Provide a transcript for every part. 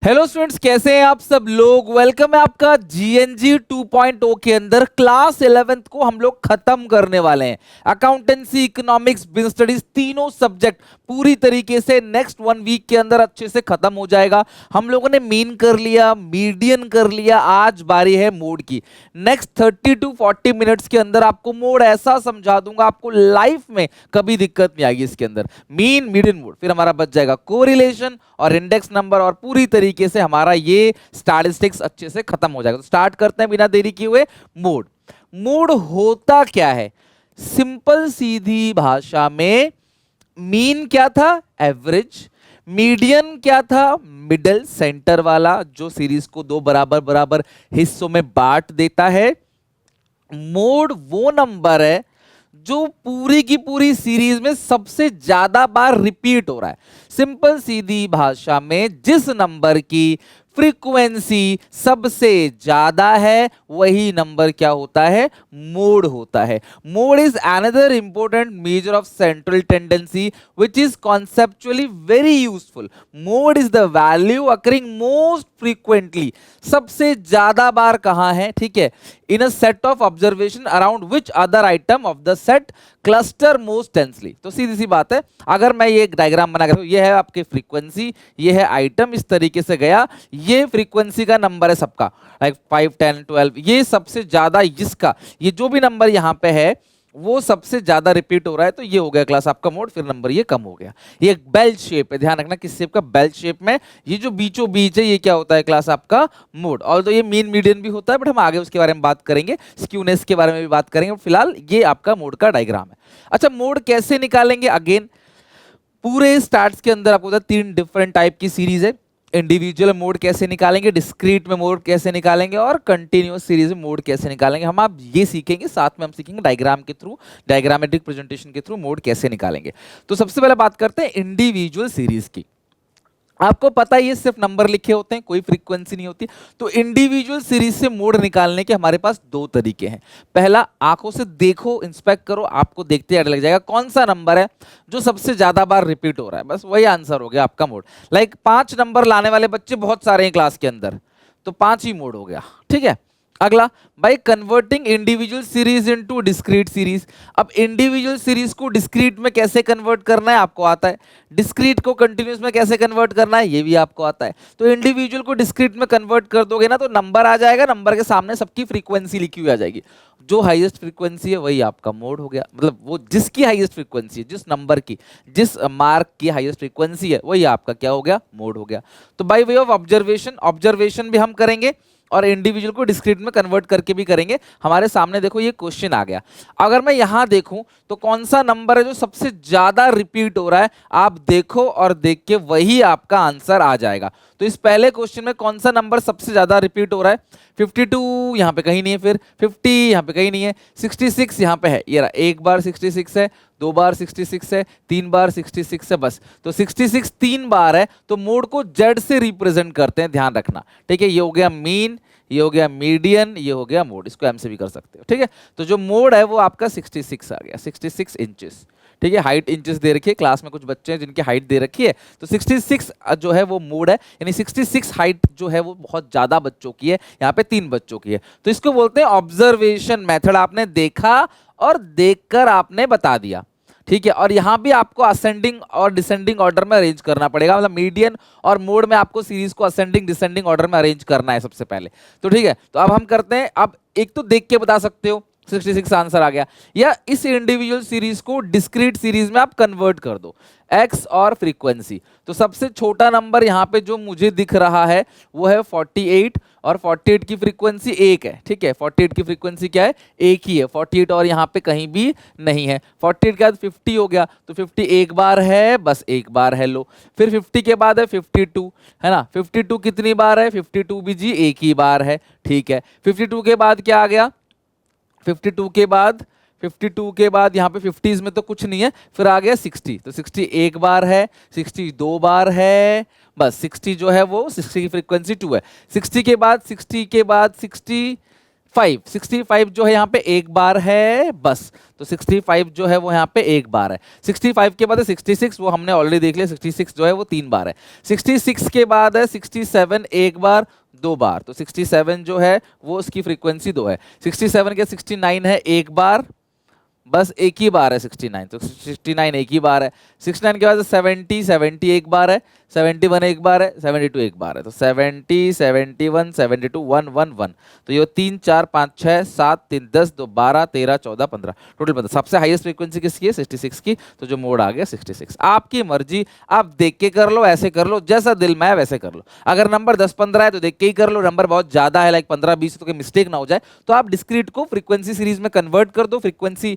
Hello students, कैसे हैं आप सब लोग। वेलकम है आपका जीएनजी 2.0 के अंदर। क्लास 11th को हम लोग खत्म करने वाले हैं। अकाउंटेंसी, इकोनॉमिक्स, बिजनेस स्टडीज, तीनों सब्जेक्ट पूरी तरीके से नेक्स्ट 1 वीक के अंदर अच्छे से खत्म हो जाएगा। हम लोगों ने मीन कर लिया, मीडियन कर लिया, आज बारी है मोड की। नेक्स्ट 30 to 40 मिनट्स के अंदर आपको मोड ऐसा समझा दूंगा, आपको लाइफ में कभी दिक्कत नहीं आएगी। इसके अंदर मीन, मीडियन, मोड, फिर हमारा बच जाएगा कोरिलेशन और इंडेक्स नंबर, और पूरी तरीके से हमारा ये स्टैटिस्टिक्स अच्छे से खत्म हो जाएगा। तो स्टार्ट करते हैं बिना देरी किए हुए। मोड मोड होता क्या है? सिंपल सीधी भाषा में मीन क्या था? एवरेज। मीडियन क्या था? मिडल, सेंटर वाला, जो सीरीज को दो बराबर बराबर हिस्सों में बांट देता है। मोड वो नंबर है जो पूरी की पूरी सीरीज में सबसे ज्यादा बार रिपीट हो रहा है। सिंपल सीधी भाषा में जिस नंबर की फ्रीक्वेंसी सबसे ज्यादा है वही नंबर क्या होता है? मोड होता है। Mode is another important measure of central tendency which is conceptually very useful. Mode is the value occurring most frequently. सबसे ज्यादा बार कहां है? ठीक है, in a set of observation around which other item of the set cluster most densely. तो सीधी सी बात है, अगर मैं ये एक डायग्राम बना कर, ये है आपकी फ्रीक्वेंसी, ये है आइटम, इस तरीके से गया, ये फ्रीक्वेंसी का नंबर है सबका, लाइक 5, 10, 12, ये सबसे ज्यादा इसका, ये जो भी नंबर यहां पे है वो सबसे ज्यादा रिपीट हो रहा है, तो ये हो गया क्लास आपका मोड। फिर नंबर ये कम हो गया। ये एक बेल शेप है, ध्यान रखना किस शेप का? बेल शेप में ये जो बीचों बीच है ये क्या होता है क्लास आपका? मोड। और तो ये मीन मीडियन भी होता है, बट हम आगे उसके बारे में बात करेंगे, स्क्यूनेस के बारे में भी बात करेंगे। फिलहाल ये आपका मोड का डायग्राम है। अच्छा, मोड कैसे निकालेंगे? अगेन पूरे स्टार्ट्स के अंदर आपको 3 डिफरेंट टाइप की सीरीज है। इंडिविजुअल मोड कैसे निकालेंगे, डिस्क्रीट में मोड कैसे निकालेंगे, और कंटिन्यूअस सीरीज में मोड कैसे निकालेंगे। हम आप ये सीखेंगे, साथ में हम सीखेंगे डायग्राम के थ्रू, डायग्रामेटिक प्रेजेंटेशन के थ्रू मोड कैसे निकालेंगे। तो सबसे पहले बात करते हैं इंडिविजुअल सीरीज की। आपको पता है ये सिर्फ नंबर लिखे होते हैं, कोई फ्रीक्वेंसी नहीं होती। तो इंडिविजुअल सीरीज से मोड निकालने के हमारे पास 2 तरीके हैं। पहला, आंखों से देखो, इंस्पेक्ट करो, आपको देखते ही लग जाएगा कौन सा नंबर है जो सबसे ज्यादा बार रिपीट हो रहा है, बस वही आंसर हो गया आपका मोड। लाइक 5 नंबर लाने वाले बच्चे बहुत सारे हैं क्लास के अंदर, तो 5 ही मोड हो गया। ठीक है, अगला, by converting individual series into discrete series. अब इंडिविजुअल सीरीज को डिस्क्रीट में कैसे कन्वर्ट करना है आपको आता है, डिस्क्रीट को कंटिन्यूअस में कैसे कन्वर्ट करना है ये भी आपको आता है। तो इंडिविजुअल को डिस्क्रीट में कन्वर्ट कर दोगे ना, तो नंबर आ जाएगा, नंबर के सामने सबकी फ्रीक्वेंसी लिखी हुई आ जाएगी। जो हाईएस्ट फ्रीक्वेंसी है वही आपका मोड हो गया। मतलब वो जिसकी हाईएस्ट फ्रीक्वेंसी है, जिस नंबर की, जिस मार्क की हाईएस्ट फ्रीक्वेंसी है, वही आपका क्या हो गया? मोड हो गया। तो by way of observation, observation भी हम करेंगे और इंडिविजुअल को डिस्क्रीट में कन्वर्ट करके भी करेंगे। हमारे सामने देखो ये क्वेश्चन आ गया। अगर मैं यहां देखूं तो कौन सा नंबर है जो सबसे ज्यादा रिपीट हो रहा है, आप देखो और देख के वही आपका आंसर आ जाएगा। तो इस पहले क्वेश्चन में कौन सा नंबर सबसे ज्यादा रिपीट हो रहा है? 52 यहां पे कहीं नहीं है, फिर 50 यहां पे कहीं नहीं है, 66 यहां पे है, ये रहा, एक बार 66 है, 2 बार 66 है, 3 बार 66 है, बस। तो 66 3 बार है, तो मोड को जेड से रिप्रेजेंट करते हैं, ध्यान रखना। ठीक है, ये हो गया मीन, ये हो गया मीडियन, ये हो गया मोड। इसको एम से भी कर सकते हो। ठीक है, तो जो मोड है वो आपका 66 आ गया, 66 इंचेस। ठीक है, हाइट इंचेस दे रखी है, क्लास में कुछ बच्चे हैं जिनकी हाइट दे रखी है, तो 66 जो है वो मोड है, यानी 66 हाइट जो है वो बहुत ज्यादा बच्चों की है, यहाँ पे 3 बच्चों की है। तो इसको बोलते हैं ऑब्जर्वेशन मेथड। आपने देखा और देखकर आपने बता दिया। ठीक है, और यहां भी आपको असेंडिंग और डिसेंडिंग ऑर्डर में अरेंज करना पड़ेगा। मतलब मीडियन और मोड में आपको सीरीज को असेंडिंग डिसेंडिंग ऑर्डर में अरेंज करना है सबसे पहले। तो ठीक है, तो अब हम करते हैं। अब एक तो देख के बता सकते हो, 66 आंसर आ गया, या इस इंडिविजुअल सीरीज को डिस्क्रीट सीरीज में आप कन्वर्ट कर दो, एक्स और फ्रीक्वेंसी। तो सबसे छोटा नंबर यहां पे जो मुझे दिख रहा है वो है 48, और 48 की फ्रीक्वेंसी 1 है। ठीक है, 48 की फ्रीक्वेंसी क्या है? 1 ही है, 48 और यहां पे कहीं भी नहीं है। 48 के बाद 50 हो गया, तो 50 एक बार है, बस एक बार है, लो। फिर 50 के बाद है 52, है ना? 52 कितनी बार है? 52 भी जी एक ही बार है। ठीक है, 52 के बाद क्या आ गया? 52 के बाद यहाँ पे 50s में तो कुछ नहीं है, फिर आ गया 60। तो 60 एक बार है, 60 2 बार है, बस 60 जो है वो 60 की फ्रीक्वेंसी 2 है। 60 के बाद 60 65 जो है यहाँ पे एक बार है बस, तो 65 जो है वो यहाँ पे एक बार है। 65 के बाद है 66, वो हमने ऑलरेडी देख लिया, 66 जो है वो 3 बार है। 66 के बाद है 67 एक बार 2 बार, तो 67 जो है वो उसकी फ्रीक्वेंसी 2 है। 67 के 69 है एक बार, बस एक ही बार है 69, तो 69 एक ही बार है। 69 के बाद 70 एक बार है, 71 एक बार है, 72 एक बार है, तो 70 71 72 1 1 1, तो ये 3 4 5 6 7 3 10 2 12 13 14 15, टोटल 15। सबसे हाईएस्ट फ्रीक्वेंसी किसकी है? 66 की, तो जो मोड आ गया 66। आपकी मर्जी, आप देख के कर लो, ऐसे कर लो, जैसा दिल में है वैसे कर लो। अगर नंबर 10 15 है तो देख के ही कर लो, नंबर बहुत ज्यादा है लाइक 15 20 तो कोई मिस्टेक ना हो जाए, तो आप डिस्क्रीट को फ्रीक्वेंसी सीरीज में कन्वर्ट कर दो, फ्रीक्वेंसी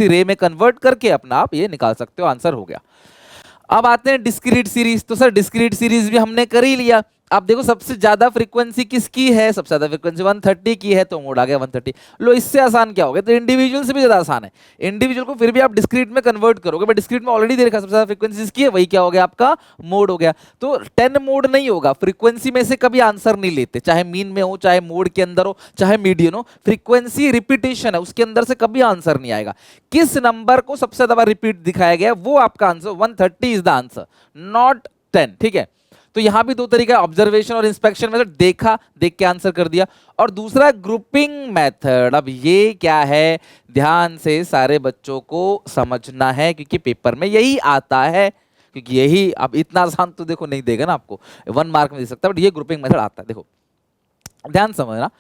रे में कन्वर्ट करके अपना आप ये निकाल सकते हो, आंसर हो गया। अब आते हैं डिस्क्रीट सीरीज, तो सर डिस्क्रीट सीरीज भी हमने कर ही लिया। आप देखो सबसे ज्यादा फ्रीक्वेंसी किसकी है? सबसे ज्यादा फ्रीक्वेंसी 130 की है, तो मोड आ गया 130। लो इससे आसान क्या हो गया? तो इंडिविजुअल से भी ज्यादा आसान है। इंडिविजुअल को फिर भी आप डिस्क्रीट में कन्वर्ट करोगे, बट डिस्क्रीट में ऑलरेडी दे रखा सबसे ज्यादा फ्रीक्वेंसी किसकी है, वही क्या हो गया आपका मोड हो गया। तो 10 मोड नहीं होगा, फ्रीक्वेंसी में से कभी आंसर नहीं लेते, चाहे मीन में हो, चाहे मोड के अंदर हो, चाहे मीडियन हो, फ्रीक्वेंसी रिपीटेशन है, उसके अंदर से कभी आंसर नहीं आएगा। किस नंबर को सबसे ज्यादा रिपीट दिखाया गया वो आपका answer, 130 is the answer, not 10, ठीक है। तो यहां भी दो तरीका, ऑब्जर्वेशन और इंस्पेक्शन मेथड, देखा देख के आंसर कर दिया, और दूसरा ग्रुपिंग मेथड। अब ये क्या है, ध्यान से सारे बच्चों को समझना है, क्योंकि पेपर में यही आता है, क्योंकि यही, अब इतना आसान तो देखो नहीं देगा ना आपको, 1 मार्क में दे सकता है, बट ये ग्रुपिंग मेथड आता है। देखो ध्यान समझना,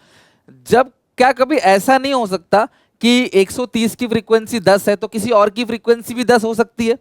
जब क्या कभी ऐसा नहीं हो सकता कि 130 की फ्रीक्वेंसी 10 है तो किसी और की फ्रीक्वेंसी भी 10 हो सकती है?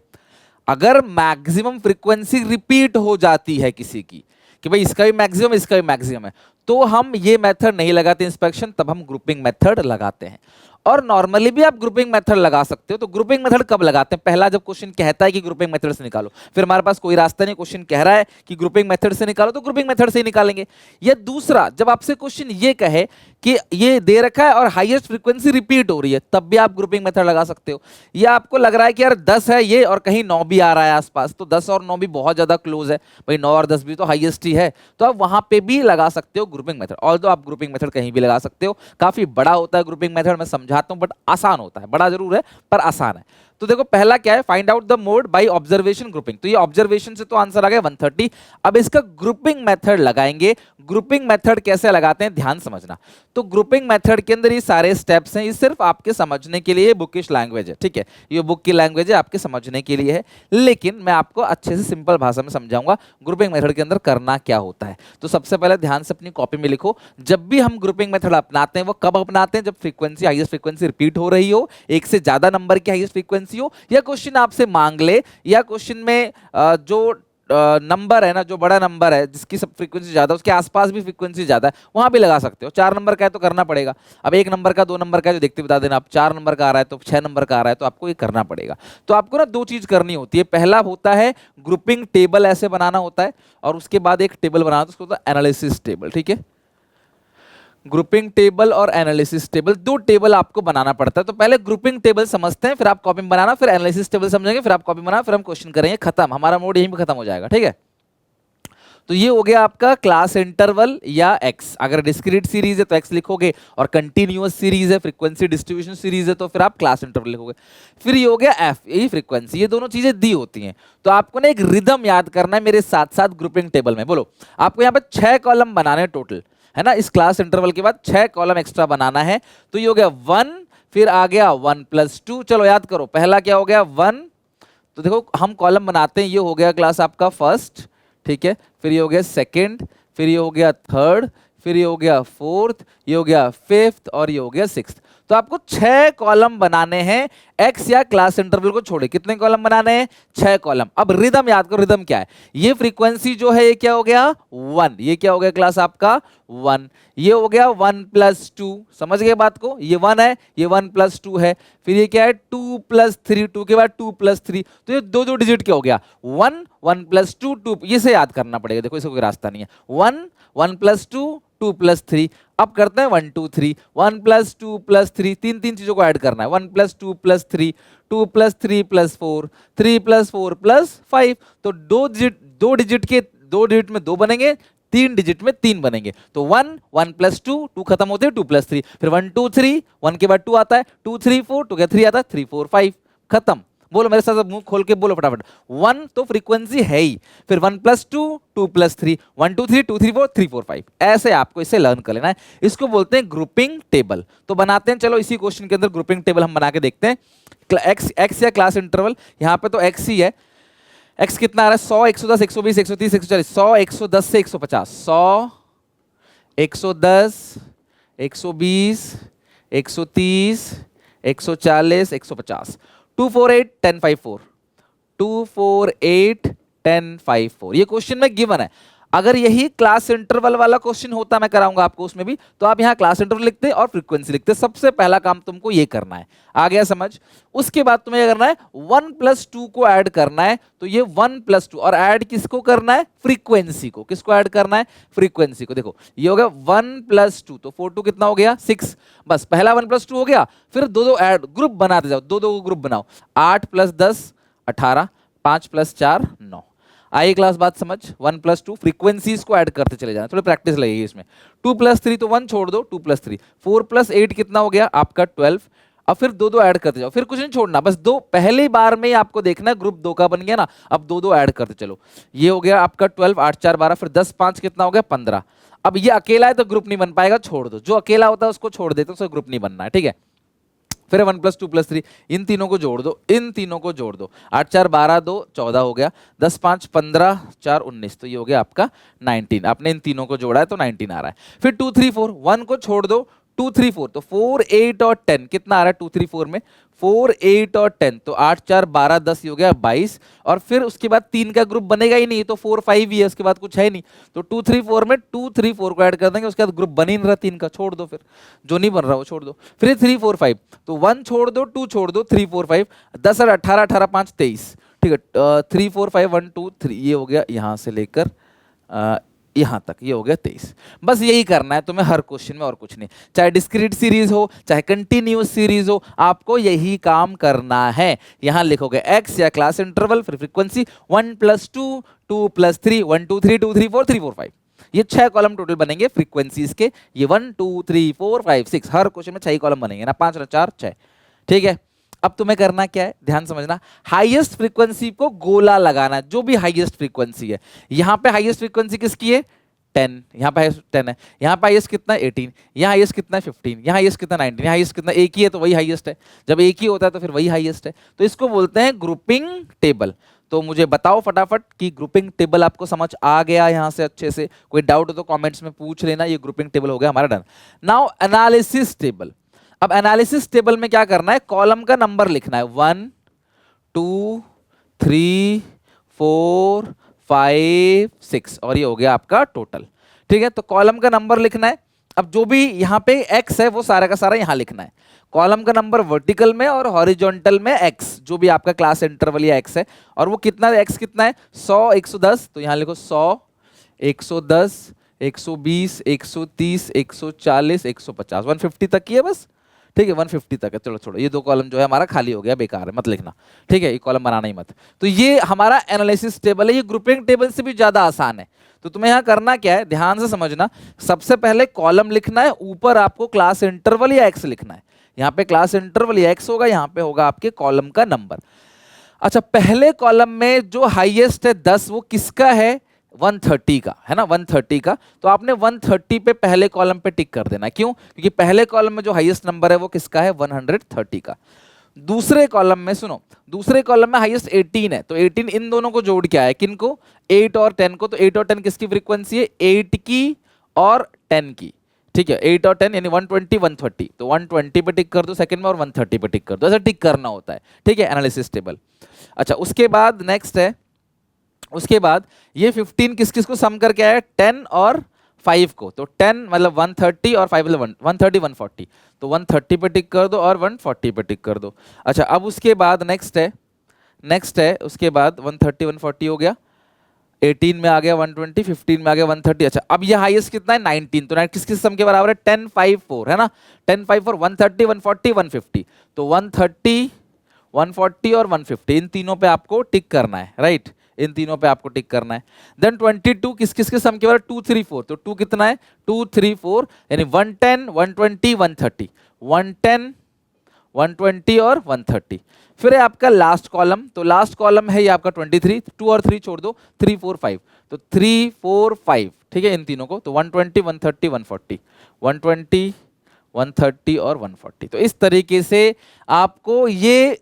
अगर मैक्सिमम फ्रीक्वेंसी रिपीट हो जाती है किसी की, कि भाई इसका भी मैक्सिमम इसका भी मैक्सिमम है, तो हम ये मेथड नहीं लगाते इंस्पेक्शन, तब हम ग्रुपिंग मेथड लगाते हैं। और नॉर्मली भी आप ग्रुपिंग मेथड लगा सकते हो। तो ग्रुपिंग मेथड कब लगाते हैं? पहला, जब क्वेश्चन कहता है कि ग्रुपिंग मेथड से निकालो, फिर हमारे पास कोई रास्ता नहीं, क्वेश्चन कह रहा है कि ग्रुपिंग मेथड से निकालो, तो ग्रुपिंग मेथड से ही निकालेंगे। या दूसरा, जब आपसे क्वेश्चन ये कहे कि ये दे रखा है और हाईएस्ट फ्रीक्वेंसी रिपीट हो रही है, तब भी आप ग्रुपिंग मेथड लगा सकते हो। या आपको लग रहा है कि यार 10 है ये और कहीं 9 भी आ रहा है आसपास, तो 10 और 9 भी बहुत ज्यादा क्लोज है, भाई 9 और 10 भी तो हाईएस्ट ही है, तो आप वहां पे भी लगा सकते हो ग्रुपिंग मेथड। ऑल्दो आप ग्रुपिंग मेथड कहीं भी लगा सकते हो, काफी बड़ा होता है ग्रुपिंग मेथड, मैं समझाता हूं, बट आसान होता है, बड़ा जरूर है पर आसान है। तो देखो पहला क्या है, find out the mode by observation grouping, तो ये ऑब्जर्वेशन से तो आंसर आ गया 130। अब इसका ग्रुपिंग मेथड लगाएंगे। ग्रुपिंग मेथड कैसे लगाते हैं ध्यान समझना। तो ग्रुपिंग मेथड के अंदर ये सारे स्टेप्स हैं, ये सिर्फ आपके समझने के लिए, बुकिश लैंग्वेज है, ठीक है, ये बुक की लैंग्वेज है, आपके समझने के लिए है, लेकिन मैं आपको अच्छे से सिंपल भाषा में समझाऊंगा ग्रुपिंग मेथड के अंदर करना क्या होता है। तो सबसे पहले ध्यान से अपनी कॉपी में लिखो, जब भी हम ग्रुपिंग मेथड अपनाते हैं वो कब अपनाते हैं? जब फ्रीक्वेंसी, हाईएस्ट फ्रीक्वेंसी रिपीट हो रही हो, एक से ज्यादा नंबर की हाईएस्ट फ्रीक्वेंसी हो, या क्वेश्चन आपसे मांग ले, या क्वेश्चन में जो नंबर है ना, जो बड़ा नंबर है जिसकी सब फ्रीक्वेंसी ज्यादा, उसके आसपास भी फ्रीक्वेंसी ज्यादा है, वहां भी लगा सकते हो। 4 नंबर का है तो करना पड़ेगा। अब 1 नंबर का, 2 नंबर का, जो देखते बता देना। आप 4 नंबर का आ रहा है तो 6 नंबर का आ रहा है, तो आपको ये करना पड़ेगा। तो आपको ना 2 चीज करनी होती है। पहला होता है ग्रुपिंग टेबल, ऐसे बनाना होता है, और उसके बाद एक टेबल बनाना, उसको होता है एनालिसिस टेबल, ठीक है। ग्रुपिंग टेबल और एनालिसिस टेबल, 2 टेबल आपको बनाना पड़ता है। तो पहले ग्रुपिंग टेबल समझते हैं, फिर आप कॉपी बनाना, फिर एनालिसिस टेबल समझेंगे, फिर आप कॉपी बनाना, फिर हम क्वेश्चन करेंगे, खत्म, हमारा मोड यहीं पे खत्म हो जाएगा, ठीक है। तो ये हो गया आपका क्लास इंटरवल या एक्स। अगर डिस्क्रीट सीरीज है तो एक्स लिखोगे, और कंटिन्यूअस सीरीज है, फ्रीक्वेंसी डिस्ट्रीब्यूशन सीरीज है, तो फिर आप क्लास इंटरवल लिखोगे। फिर ये हो गया एफ, यही फ्रीक्वेंसी, ये दोनों चीजें दी होती हैं। तो आपको ना एक रिदम याद करना है मेरे साथ साथ ग्रुपिंग टेबल में। बोलो, आपको यहाँ पे 6 कॉलम बनाने टोटल, है ना। इस क्लास इंटरवल के बाद 6 कॉलम एक्स्ट्रा बनाना है। तो ये हो गया 1, फिर आ गया 1 + 2, चलो याद करो, पहला क्या हो गया 1, तो देखो हम कॉलम बनाते हैं, ये हो गया क्लास आपका फर्स्ट, ठीक है, फिर ये हो गया सेकंड, फिर ये हो गया थर्ड, फिर ये हो गया फोर्थ, ये हो गया फिफ्थ, और ये हो गया सिक्स्थ। तो आपको 6 कॉलम बनाने हैं एक्स या क्लास इंटरवल को छोड़े। कितने कॉलम बनाने हैं? 6 कॉलम। अब रिदम याद करो, रिदम क्या है? ये फ्रीक्वेंसी जो है ये क्या हो गया 1, ये क्या हो गया क्लास आपका 1, ये हो गया 1 + 2, समझ गए बात को, ये 1 है, ये 1 + 2 है, फिर ये क्या है 2 + 3, 2 के बाद 2 + 3, तो ये 2 डिजिट क्या हो गया 1, 1 + 2, 2, ये से याद करना पड़ेगा। देखो इसका कोई रास्ता नहीं है, 1, 1 + 2, 2 + 3। अब करते हैं 1 2 3, 1 + 2 + 3, तीन चीजों को ऐड करना है, 1 + 2 + 3, 2 + 3 + 4, 3 + 4 + 5। तो 2 डिजिट के 2 डिजिट में 2 बनेंगे, 3 डिजिट में 3 बनेंगे, तो 1 1 प्लस 2 2 खत्म होते हैं 2 प्लस 3, फिर 1 2 3 1 के बाद 2 आता है, 2 3 4 2 के 3 आता है, 3 4 5 खत्म। बोलो मेरे साथ, मुंह खोल के बोलो फटाफट। 1 तो फ्रीक्वेंसी है ही, फिर 1 प्लस 2 2 प्लस 3 1 2 3 2 3 4 3 4 5, ऐसे आपको इसे लर्न कर लेना है। इसको बोलते हैं ग्रुपिंग टेबल। तो बनाते हैं, चलो इसी क्वेश्चन के अंदर ग्रुपिंग टेबल हम बना के देखते हैं। एक्स या क्लास इंटरवल, यहाँ पे तो एक्स ही है। एक्स कितना आ रहा है? 100 110 120 130 140, 100 110 से 150, 100 110 120 130 140 150, 248 1054, 248 1054, ये क्वेश्चन में गिवन है। अगर यही क्लास इंटरवल वाला क्वेश्चन होता, मैं कराऊंगा आपको उसमें भी, तो आप यहाँ क्लास इंटरवल लिखते और फ्रीक्वेंसी लिखते। सबसे पहला काम तुमको ये करना है, आ गया समझ? उसके बाद तुम्हें क्या करना है? 1 प्लस 2 को ऐड करना है। तो ये 1 प्लस 2, और ऐड किसको करना है? फ्रीक्वेंसी को। किसको ऐड करना है? फ्रीक्वेंसी को। देखो ये हो गया 1 प्लस 2, तो 4 2 कितना हो गया? 6। बस पहला 1 प्लस 2 हो गया, फिर दो दो ऐड ग्रुप बनाते जाओ, दो दो ग्रुप बनाओ। 8 प्लस 10 18, 5 प्लस 4 9। आई क्लास बात समझ? 1 प्लस 2 फ्रीक्वेंसीज को ऐड करते चले जाना, थोड़ी प्रैक्टिस लगेगी इसमें। 2 प्लस 3 तो 1 छोड़ दो, 2 प्लस 3, 4 प्लस 8 कितना हो गया आपका? 12। अब फिर दो दो ऐड करते जाओ, फिर कुछ नहीं छोड़ना, बस दो पहली बार में ही आपको देखना है, ग्रुप 2 का बन गया ना, अब दो दो ऐड करते चलो। ये हो गया आपका 12, 8 4 12, फिर 10 5 कितना हो गया? 15। अब ये अकेला है तो ग्रुप नहीं बन पाएगा, छोड़ दो। जो अकेला होता है उसको छोड़ देते, उसको ग्रुप नहीं बनना है, ठीक है। फिर 1 प्लस 2 प्लस 3, इन तीनों को जोड़ दो, इन तीनों को जोड़ दो। 8 4 12 2 14 हो गया, 10 5 15 4 19, तो ये हो गया आपका 19। आपने इन तीनों को जोड़ा है तो 19 आ रहा है। फिर 2 3 4, 1 को छोड़ दो, 2 3 4, तो 4 8 और 10 कितना आ रहा है 2 3 4 में? 4 8 और 10, तो 8 4 12 10, ये हो गया 22। और फिर उसके बाद 3 का ग्रुप बनेगा ही नहीं, तो 4 5 ही है, उसके बाद कुछ है नहीं, तो 2 3 4 में 2 3 4 को ऐड कर देंगे। उसके बाद ग्रुप बन ही नहीं रहा 3 का, छोड़ दो, फिर जो नहीं बन रहा वो छोड़ दो। फिर 3 4 5, तो 1 छोड़ दो, 2 छोड़ दो, 3 4 5, 10 और 18 18 5 23, ठीक है। 3 4 5 1 2 3, ये हो गया यहाँ से लेकर यहां तक, ये हो गया 23। बस यही करना है तुम्हें हर क्वेश्चन में, और कुछ नहीं। चाहे डिस्क्रीट सीरीज हो चाहे कंटिन्यूअस सीरीज हो, आपको यही काम करना है। यहां लिखोगे एक्स या क्लास इंटरवल, फिर फ्रीक्वेंसी, 1 प्लस 2 2 प्लस 3 1 2 3 2 3 4 3 4 5, ये 6 कॉलम टोटल बनेंगे फ्रीक्वेंसीज के। ये 1 2 3 4 5 6, हर क्वेश्चन में 6 कॉलम बनेंगे ना, 5 ना 4 6, ठीक है। अब तुम्हें करना क्या है, ध्यान समझना। हाईएस्ट फ्रीक्वेंसी को गोला लगाना है, जो भी हाईएस्ट फ्रीक्वेंसी है। यहां पे हाईएस्ट फ्रीक्वेंसी किसकी है? 10, यहाँ पे 10 है। यहाँ पे हाईएस्ट कितना है? 18। यहाँ हाईएस्ट कितना है? 15। यहाँ हाईएस्ट कितना? 19। यहाँ हाईएस्ट कितना? एक ही है तो वही हाईएस्ट है। जब एक ही होता है तो फिर वही हाईएस्ट है। तो इसको बोलते हैं ग्रुपिंग टेबल। तो मुझे बताओ फटाफट कि ग्रुपिंग टेबल आपको समझ आ गया यहाँ से अच्छे से? कोई डाउट हो तो कमेंट्स में पूछ लेना। ये ग्रुपिंग टेबल हो गया हमारा डन। Now analysis table. अब एनालिसिस टेबल में क्या करना है? कॉलम का नंबर लिखना है, 1 2 3 4 5 6, और ये हो गया आपका टोटल, ठीक है। तो कॉलम का नंबर लिखना है। अब जो भी यहाँ पे x है वो सारा का सारा यहाँ लिखना है। कॉलम का नंबर वर्टिकल में और हॉरिजॉन्टल में x, जो भी आपका क्लास इंटरवल या x है। और वो कितना है? x कितना है? 100 110, तो यहाँ लिखो 100 110 120 130 140 150, 150 तक की है बस, ठीक है। 150 तक है, चलो छोड़ो, ये दो कॉलम जो है हमारा खाली हो गया, बेकार है, मत लिखना, ठीक है। ये कॉलम बनाना ही मत। तो ये हमारा एनालिसिस टेबल है। ये ग्रुपिंग टेबल से भी ज्यादा आसान है। तो तुम्हें यहाँ करना क्या है, ध्यान से समझना। सबसे पहले कॉलम लिखना है, ऊपर आपको क्लास इंटरवल या एक्स लिखना है। यहाँ पे क्लास इंटरवल या एक्स होगा, यहाँ पे होगा आपके कॉलम का नंबर। अच्छा, पहले कॉलम में जो हाईएस्ट है 10, वो किसका है? 130 का है ना, 130 का। तो आपने 130 पे पहले कॉलम पे टिक कर देना। क्यों? क्योंकि पहले कॉलम में जो हाईएस्ट नंबर है वो किसका है? 130 का। दूसरे कॉलम में सुनो, दूसरे कॉलम में हाईएस्ट 18 है, तो 18 इन दोनों को जोड़ के आया, किनको? 8 और 10 को। तो 8 और 10 किसकी फ्रीक्वेंसी है? 8 की और 10 की, ठीक है। 8 और 10 यानी 120 130, तो 120 पे टिक कर दो सेकंड में, और 130 पे टिक कर दो, ऐसा टिक करना होता है, ठीक है, एनालिसिस टेबल। अच्छा, उसके बाद नेक्स्ट है, उसके बाद ये 15 किस किस को सम करके आया? 10 और 5 को। तो 10 मतलब 130 और 5 मतलब 130 140, तो 130 पे टिक कर दो और 140 पे टिक कर दो। अच्छा, अब उसके बाद नेक्स्ट है उसके बाद 130 140 हो गया, 18 में आ गया 120, 15 में आ गया 130। अच्छा, अब ये हाईएस्ट कितना है? 19, तो किस किस सम के बराबर है? 10 5 4 है ना, 10 5 4 130 140 150, तो 130 140 और 150 इन तीनों पे आपको टिक करना है, राइट। इन तीनों पे आपको टिक करना है। देन 22 किस किस के सम के बराबर 2 3 4, तो 2 कितना है 2 3 4 यानी 110 120 130, 110 120 और 130। फिर है आपका लास्ट कॉलम, तो लास्ट कॉलम है ये आपका 23, 2 और 3 छोड़ दो 3 4 5, तो 3 4 5 ठीक है इन तीनों को, तो 120 130 140, 120 130 और 140। तो इस तरीके से आपको ये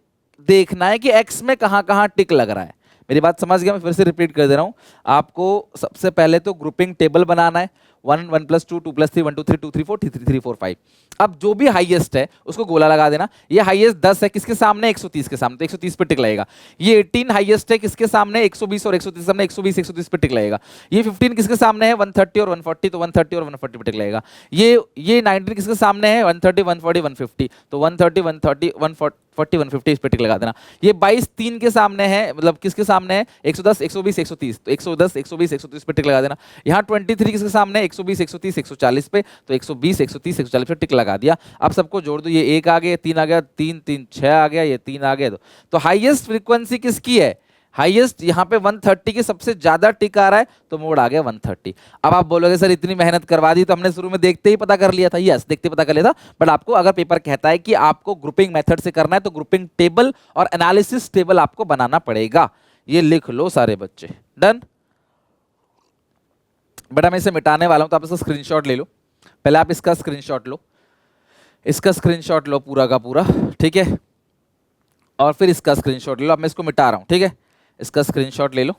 देखना है कि x में कहां कहां टिक लग रहा है। मेरी बात समझ गया? मैं फिर से रिपीट कर दे रहा हूं, आपको सबसे पहले तो ग्रुपिंग टेबल बनाना है, 1 1 + 2 2 + 3 1 2 3 2 3 4 3 3 4 5। अब जो भी हाईएस्ट है उसको गोला लगा देना। ये हाईएस्ट 10 है किसके सामने 130 के सामने, तो 130 पे टिक लगेगा। ये 18 हाईएस्ट है किसके सामने 120 और 130 के सामने, 120 130 पे टिक लगेगा। ये 15 किसके सामने है 130 और 140, तो 130 और 140 पे टिक लगेगा। ये 19 किसके सामने है 130 140 150, तो 130 130 140 150 इस पे टिक लगा देना। ये 22 3 के सामने है, मतलब किसके सामने है 110 120 130, तो 110 120 130 पे टिक लगा देना। यहाँ 23 किसके सामने है 120 130 140 पे, तो 120 130 140 पे टिक लगा दिया। अब सबको जोड़ दो, ये 1 आ गया 3 आ गया 3 3 6 आ गया, ये 3 आ गया। तो हाईएस्ट फ्रीक्वेंसी किसकी है, हाईएस्ट यहाँ पे 130 की सबसे ज्यादा टिक आ रहा है, तो मोड आ गया 130। अब आप बोलोगे सर इतनी मेहनत करवा दी, तो हमने शुरू में देखते ही पता कर लिया था। यस देखते पता कर लिया था, बट आपको अगर पेपर कहता है कि आपको ग्रुपिंग मेथड से करना है, तो ग्रुपिंग टेबल और एनालिसिस टेबल आपको बनाना पड़ेगा। ये लिख लो सारे बच्चे, डन। बेटा मैं इसे मिटाने वाला हूं, तो आप इसका स्क्रीनशॉट ले लो। पहले आप इसका स्क्रीनशॉट लो, इसका स्क्रीनशॉट लो पूरा का पूरा, ठीक है, और फिर इसका स्क्रीनशॉट ले लो। अब मैं इसको मिटा रहा हूं, ठीक है, इसका स्क्रीनशॉट ले लो।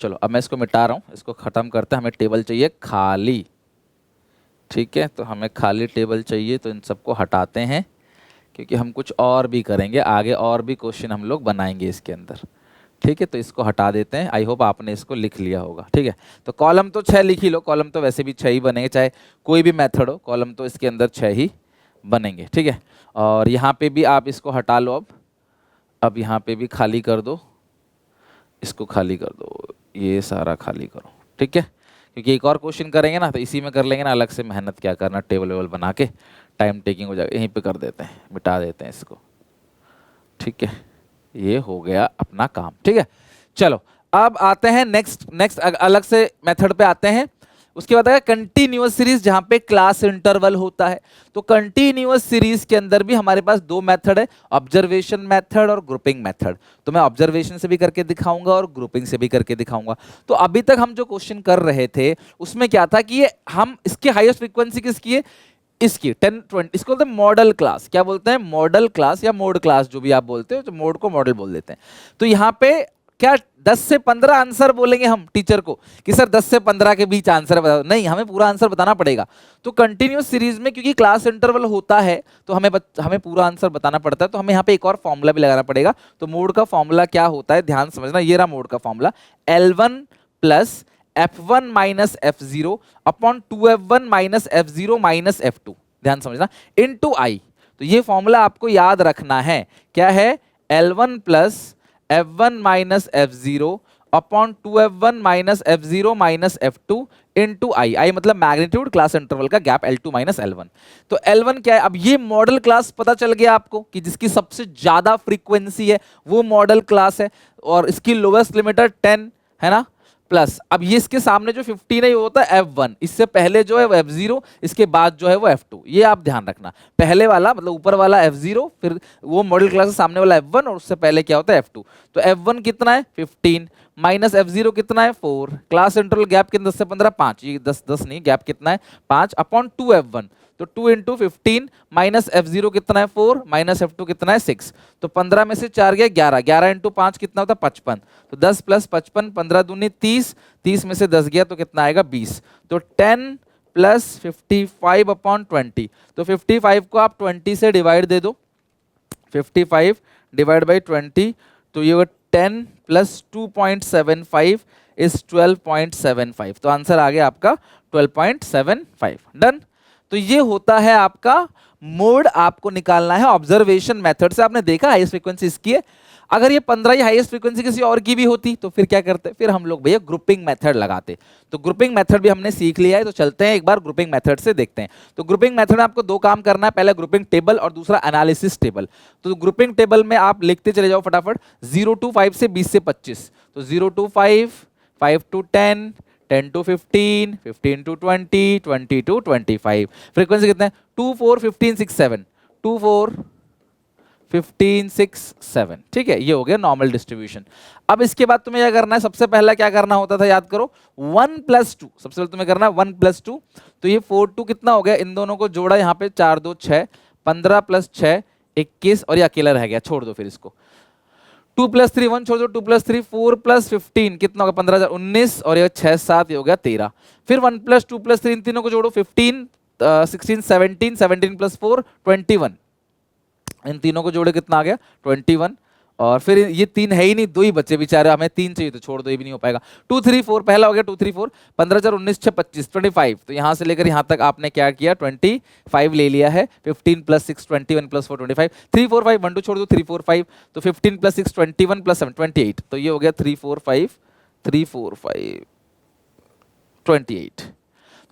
चलो अब मैं इसको मिटा रहा हूं, इसको खत्म करते हैं। हमें टेबल चाहिए खाली, ठीक है, तो हमें खाली टेबल चाहिए, तो इन सबको हटाते हैं, क्योंकि हम कुछ और भी करेंगे आगे, और भी क्वेश्चन हम लोग बनाएंगे इसके अंदर, ठीक है। तो इसको हटा देते हैं। आई होप आपने इसको लिख लिया होगा, ठीक है। तो कॉलम तो 6 लिख ही लो, कॉलम तो वैसे भी 6 ही बनेंगे, चाहे कोई भी मेथड हो, कॉलम तो इसके अंदर 6 ही बनेंगे, ठीक है। और यहाँ पे भी आप इसको हटा लो। अब यहाँ पे भी खाली कर दो, इसको खाली कर दो, ये सारा खाली करो, ठीक है, क्योंकि एक और क्वेश्चन करेंगे ना, तो इसी में कर लेंगे ना, अलग से मेहनत क्या करना, टेबल वेबल बना के टाइम टेकिंग हो जाएगा। यहीं पे कर देते हैं, मिटा देते हैं इसको, ठीक है। ये हो गया अपना काम, ठीक है। चलो अब आते हैं नेक्स्ट अलग से मेथड पे आते हैं। उसके बाद है कंटिन्यूअस सीरीज, जहां पे क्लास इंटरवल होता है। तो कंटिन्यूअस सीरीज के अंदर भी हमारे पास 2 मेथड है, ऑब्जर्वेशन मेथड और ग्रुपिंग मेथड। तो मैं ऑब्जर्वेशन से भी करके दिखाऊंगा और ग्रुपिंग से भी करके दिखाऊंगा। तो अभी तक हम जो क्वेश्चन कर रहे थे उसमें क्या था कि ये हम इसकी हाईएस्ट फ्रीक्वेंसी किसकी है, इसकी 10 20, इसको बोलते हैं मॉडल क्लास। क्या बोलते हैं, मॉडल क्लास या मोड क्लास, जो भी आप बोलते हो, तो मोड को मॉडल बोल देते हैं। तो यहाँ पे क्या 10 से 15 आंसर बोलेंगे हम टीचर को कि सर 10 से 15 के बीच आंसर बताओ? नहीं, हमें पूरा आंसर बताना पड़ेगा। तो कंटिन्यूअस सीरीज में क्योंकि क्लास इंटरवल होता है, तो हमें पूरा आंसर बताना पड़ता है। तो हमें यहाँ पे एक और फॉर्मूला भी लगाना पड़ेगा। तो मोड का फॉर्मूला क्या होता है, ध्यान समझना, ये रहा मोड का formula, L1 + F1 - F0 upon 2F1 - F0 - F2, ध्यान समझना, इनटू I। तो ये फॉर्मूला आपको याद रखना है, क्या है, L1 + F1 - F0 upon 2F1 - F0 - F2 into I मतलब मैग्नीट्यूड, क्लास इंटरवल का गैप, L2 - L1। तो L1 क्या है, अब ये मॉडल क्लास पता चल गया आपको कि जिसकी सबसे ज्यादा फ्रीक्वेंसी है वो मॉडल क्लास है, और इसकी लोवेस्ट लिमिटर 10 है ना, प्लस अब ये इसके सामने जो 15 है ये होता है F1, इससे पहले जो है वो F0, इसके बाद जो है वो F2। ये आप ध्यान रखना, पहले वाला मतलब ऊपर वाला F0, फिर वो मॉडल क्लास के सामने वाला F1, और उससे पहले क्या होता है F2। तो F1 कितना है 15 माइनस F0 कितना है 4, क्लास इंटरवल गैप कितना 10 से 15 5, ये 10 नहीं, गैप कितना है 5 अपॉन 2F1। तो 2 × 15 माइनस F0 कितना है 4 माइनस F2 कितना है 6। तो 15 में से 4 गया 11, 11 × 5 कितना होता है 55। तो 10 + 55 15 दूनी 30, 30 में से 10 गया तो कितना आएगा 20। तो 10 + 55 अपॉन 20। तो 55 को आप 20 से डिवाइड दे दो, 55 डिवाइड बाई 20, तो ये 10 + 2.75 इज 12.75। तो आंसर आ गया आपका 12.75, डन। तो ये होता है आपका मोड, आपको निकालना है ऑब्जर्वेशन मेथड से। आपने देखा हाईएस्ट फ्रीक्वेंसी इसकी है। अगर ये 15 ही हाईएस्ट फ्रीक्वेंसी किसी और की भी होती तो फिर क्या करते, फिर हम लोग भैया ग्रुपिंग मेथड लगाते। तो ग्रुपिंग मेथड भी हमने सीख लिया है, तो चलते हैं एक बार ग्रुपिंग मेथड से देखते हैं। तो ग्रुपिंग मेथड में आपको दो काम करना है, पहला ग्रुपिंग टेबल और दूसरा एनालिसिस टेबल। तो ग्रुपिंग टेबल में आप लिखते चले जाओ फटाफट 0 to 5 से 20 से 25। तो 0 to 5, 5 to 10, 10 to 15, 15 to 20, 20 to 25। Frequency कितने हैं? 2, 4, 15, 6, 7, 2, 4, 15, 6, 7। ठीक है, ये हो गया नॉर्मल डिस्ट्रीब्यूशन। अब इसके बाद तुम्हें क्या करना है, सबसे पहला क्या करना होता था याद करो, 1 + 2। सबसे पहले तुम्हें करना है 1 + 2। तो ये 4, 2 कितना हो गया, इन दोनों को जोड़ा यहाँ पे 4, 2, 6, 15 + 6, 21, और ये अकेला रह गया, छोड़ दो फिर इसको। 2 + 3, 1 छोड़ दो, 2 + 3, 4 + 15 कितना होगा, 15, 19, और ये 6, 7, ये हो गया 13। फिर 1 + 2 + 3, इन तीनों को जोड़ो, 15, 16, 17, 17 + 4, 21। इन तीनों को जोड़े कितना आ गया, 21। और फिर ये 3 है ही नहीं, 2 ही बच्चे बेचारे, हमें 3 चाहिए, तो छोड़ दो, ये भी नहीं हो पाएगा। 2, 3, 4 पहला हो गया, 2, 3, 4, 15, 4, 19, 6, 25, 25। तो यहाँ से लेकर यहाँ तक आपने क्या किया, 25 ले लिया है। 15 + 6, 21 + 4, 25, 3, 4, 5, 1, 2 छोड़ दो, 3, 4, 5, तो 15 + 6, 21 + 7, 28। तो ये हो गया 3, 4, 5, 3, 4, 5, 28।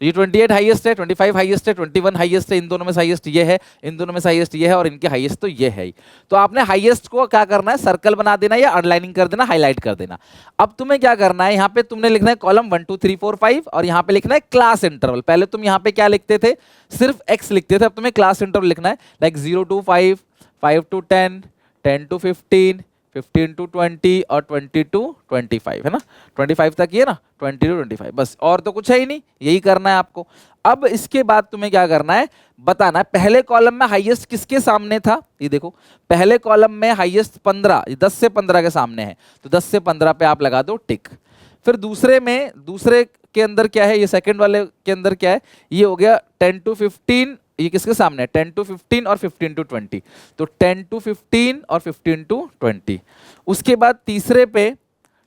तो ये 28 हाईएस्ट है, 25 हाईएस्ट है, 21 हाईएस्ट है, इन दोनों में से हाईएस्ट ये है, इन दोनों में से हाईएस्ट ये है, और इनके हाईएस्ट तो ये है ही। तो आपने हाईएस्ट को क्या करना है, सर्कल बना देना या अंडरलाइनिंग कर देना, हाईलाइट कर देना। अब तुम्हें क्या करना है, यहाँ पे तुमने लिखना है कॉलम 1, 2, 3, 4, 5, और यहाँ पे लिखना है क्लास इंटरवल। पहले तुम यहाँ पे क्या लिखते थे, सिर्फ x लिखते थे, अब तुम्हें क्लास इंटरवल लिखना है, like 0 to 5, 5 to 10, 10 to 15, 15 to 20, और 20 to 25, है ना, 25 तक ये ना, 20 to 25, बस, और तो कुछ है ही नहीं, यही करना है आपको। अब इसके बाद तुम्हें क्या करना है, बताना है पहले कॉलम में हाईएस्ट किसके सामने था। ये देखो, पहले कॉलम में हाईएस्ट 15, 10 से 15 के सामने है, तो 10 से 15 पे आप लगा दो टिक। फिर दूसरे में, दूसरे के अंदर क्या है, ये सेकंड वाले के अंदर क्या है, ये हो गया 10 to 15, ये किसके सामने है, 10 to 15 और 15 to 20। तो 10 to 15 और 15 to 20। उसके बाद तीसरे पे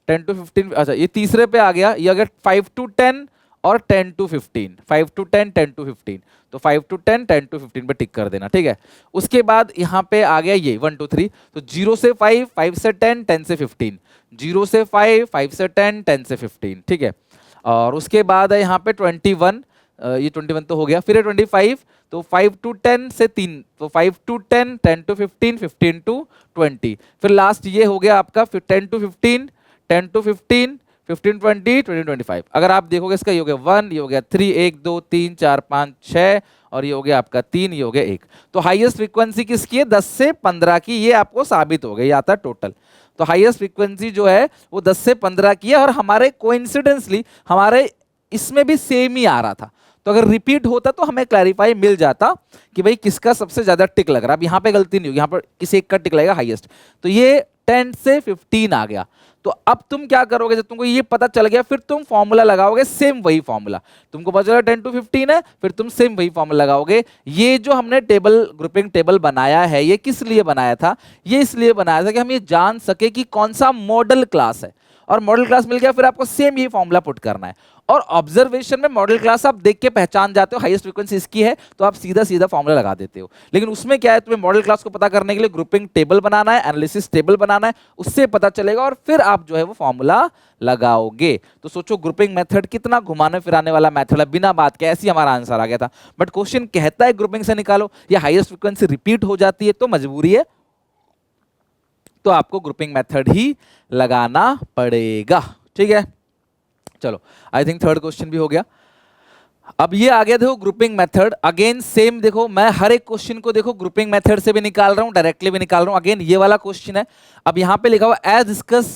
10 to 15, अच्छा ये तीसरे पे आ गया, ये अगर 5 to 10 और 10 to 15, 5 to 10, 10 to 15, तो 5 to 10, 10 to 15 पे टिक कर देना, ठीक है। उसके बाद यहाँ पे आ गया ये 1, 2, 3, तो 0 से 5, 5 से 10, 10 से 15, 0 से 5, 5 से 10, 10 से 15, ठीक है। और उसके बाद है यहाँ पे 21, ये 21 तो हो गया, फिर है 25, तो 5 to 10 से 3, तो 5 to 10, 10 to 15, 15 to 20, फिर लास्ट ये हो गया आपका 10 to 15, 10 to 15, 15, 20, 20, 25। अगर आप देखोगे इसका ये हो गया 1, ये हो गया 3, 1, 2, 3, 4, 5, 6, और ये हो गया आपका 3, ये हो गया 1। तो हाईएस्ट फ्रीक्वेंसी किसकी है, 10 से 15 की, ये आपको साबित हो गया, ये आता है टोटल। तो हाईएस्ट फ्रीक्वेंसी जो है वो 10 से 15 की है, और हमारे कोइंसिडेंसली हमारे इसमें भी सेम ही आ रहा था। तो अगर रिपीट होता तो हमें क्लैरिफाई मिल जाता कि भाई किसका सबसे ज्यादा टिक लग रहा है। अब यहाँ पे गलती नहीं होगी, यहाँ पर किसी एक का टिक लगेगा हाईएस्ट, तो ये 10 से 15 आ गया। तो अब तुम क्या करोगे, जब तुमको ये पता चल गया, फिर तुम फॉर्मूला लगाओगे, सेम वही फॉर्मूला। तुमको पता चला 10 to 15 है, फिर तुम सेम वही फॉर्मूला लगाओगे। ये जो हमने टेबल, ग्रुपिंग टेबल बनाया है, ये किस लिए बनाया था, ये इसलिए बनाया था कि हम ये जान सके कि कौन सा मॉडल क्लास है, और मॉडल क्लास मिल गया, फिर आपको सेम ये फॉर्मूला पुट करना है। और ऑब्जर्वेशन में मॉडल क्लास आप देख के पहचान जाते हो, हाईएस्ट फ्रीक्वेंसी इसकी है, तो आप सीधा सीधा फॉर्मूला लगा देते हो। लेकिन उसमें क्या है, तुम्हें मॉडल क्लास को पता करने के लिए ग्रुपिंग टेबल बनाना है, एनालिसिस टेबल बनाना है, उससे पता चलेगा, और फिर आप जो है वो फॉर्मूला लगाओगे। तो सोचो ग्रुपिंग मेथड कितना घुमाने फिराने वाला मेथड है, बिना बात के ऐसे ही हमारा आंसर आ गया था। बट क्वेश्चन कहता है ग्रुपिंग से निकालो, या हाईएस्ट फ्रीक्वेंसी रिपीट हो जाती है तो मजबूरी है, तो आपको ग्रुपिंग मेथड ही लगाना पड़ेगा, ठीक है। चलो, आई थिंक थर्ड क्वेश्चन भी हो गया। अब ये आ गया, देखो ग्रुपिंग मेथड, अगेन सेम, देखो मैं हर एक क्वेश्चन को देखो ग्रुपिंग मेथड से भी निकाल रहा हूं, डायरेक्टली भी निकाल रहा हूं। अगेन ये वाला क्वेश्चन है, अब यहां पे लिखा हुआ as discussed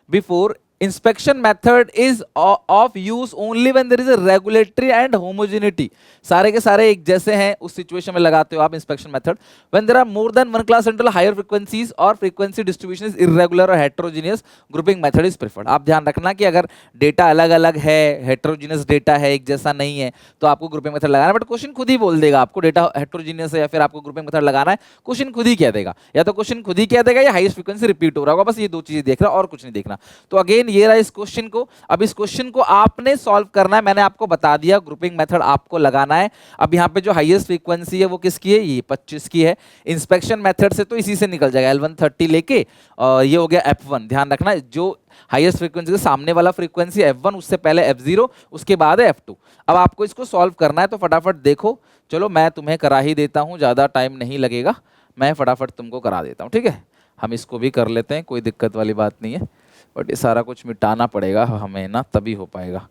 before, inspection method is of use only when there is a regulatory and homogeneity। सारे के सारे एक जैसे हैं, उस सिचुएशन में लगाते हो आप inspection method। when there are more than one class interval, higher frequencies or frequency distribution is irregular or heterogeneous, grouping method is preferred। आप ध्यान रखना कि अगर डेटा अलग अलग है, heterogeneous डेटा है, एक जैसा नहीं है, तो आपको ग्रुपिंग मेथड लगाना है। बट क्वेश्चन खुद ही बोल देगा आपको डेटा हेटेरोजीनियस है या फिर आपको ग्रुपिंग मेथड लगाना है, क्वेश्चन खुद ही कह देगा, या तो क्वेश्चन खुद ही कह देगा या हाईएस्ट फ्रीक्वेंसी रिपीट हो रहा होगा, बस ये दो चीजें देख रहा और कुछ नहीं देखना। तो अगेन अगेन ये रहा इस क्वेश्चन को। अब इस क्वेश्चन को आपने सॉल्व करना है, मैंने आपको बता दिया ग्रुपिंग मेथड आपको लगाना है। अब यहाँ पे जो हाईएस्ट फ्रीक्वेंसी है वो किसकी है, ये 25 की है। इंस्पेक्शन मेथड से तो इसी से निकल जाएगा L130 लेके, और ये हो गया F1। ध्यान रखना जो हाईएस्ट फ्रीक्वेंसी के सामने वाला फ्रीक्वेंसी F1, उससे पहले F0, उसके बाद है F2। अब आपको इसको सॉल्व करना है तो फटाफट देखो, चलो मैं तुम्हें करा ही देता हूँ, ज़्यादा टाइम नहीं लगेगा, मैं फटाफट तुमको करा देता हूँ, ठीक है। हम इसको भी कर लेते हैं, कोई दिक्कत वाली बात नहीं है, बट ये सारा कुछ मिटाना पड़ेगा हमें ना, तभी हो पाएगा।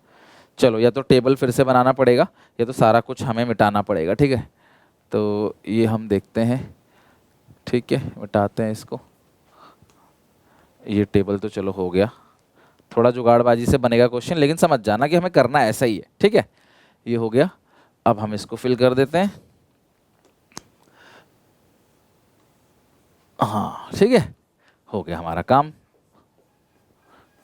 चलो या तो टेबल फिर से बनाना पड़ेगा या तो सारा कुछ हमें मिटाना पड़ेगा, ठीक है। तो ये हम देखते हैं, ठीक है, मिटाते हैं इसको। ये टेबल तो चलो हो गया, थोड़ा जुगाड़बाजी से बनेगा क्वेश्चन, लेकिन समझ जाना कि हमें करना ऐसा ही है, ठीक है। ये हो गया, अब हम इसको फिल कर देते हैं। हाँ ठीक है, हो गया हमारा काम,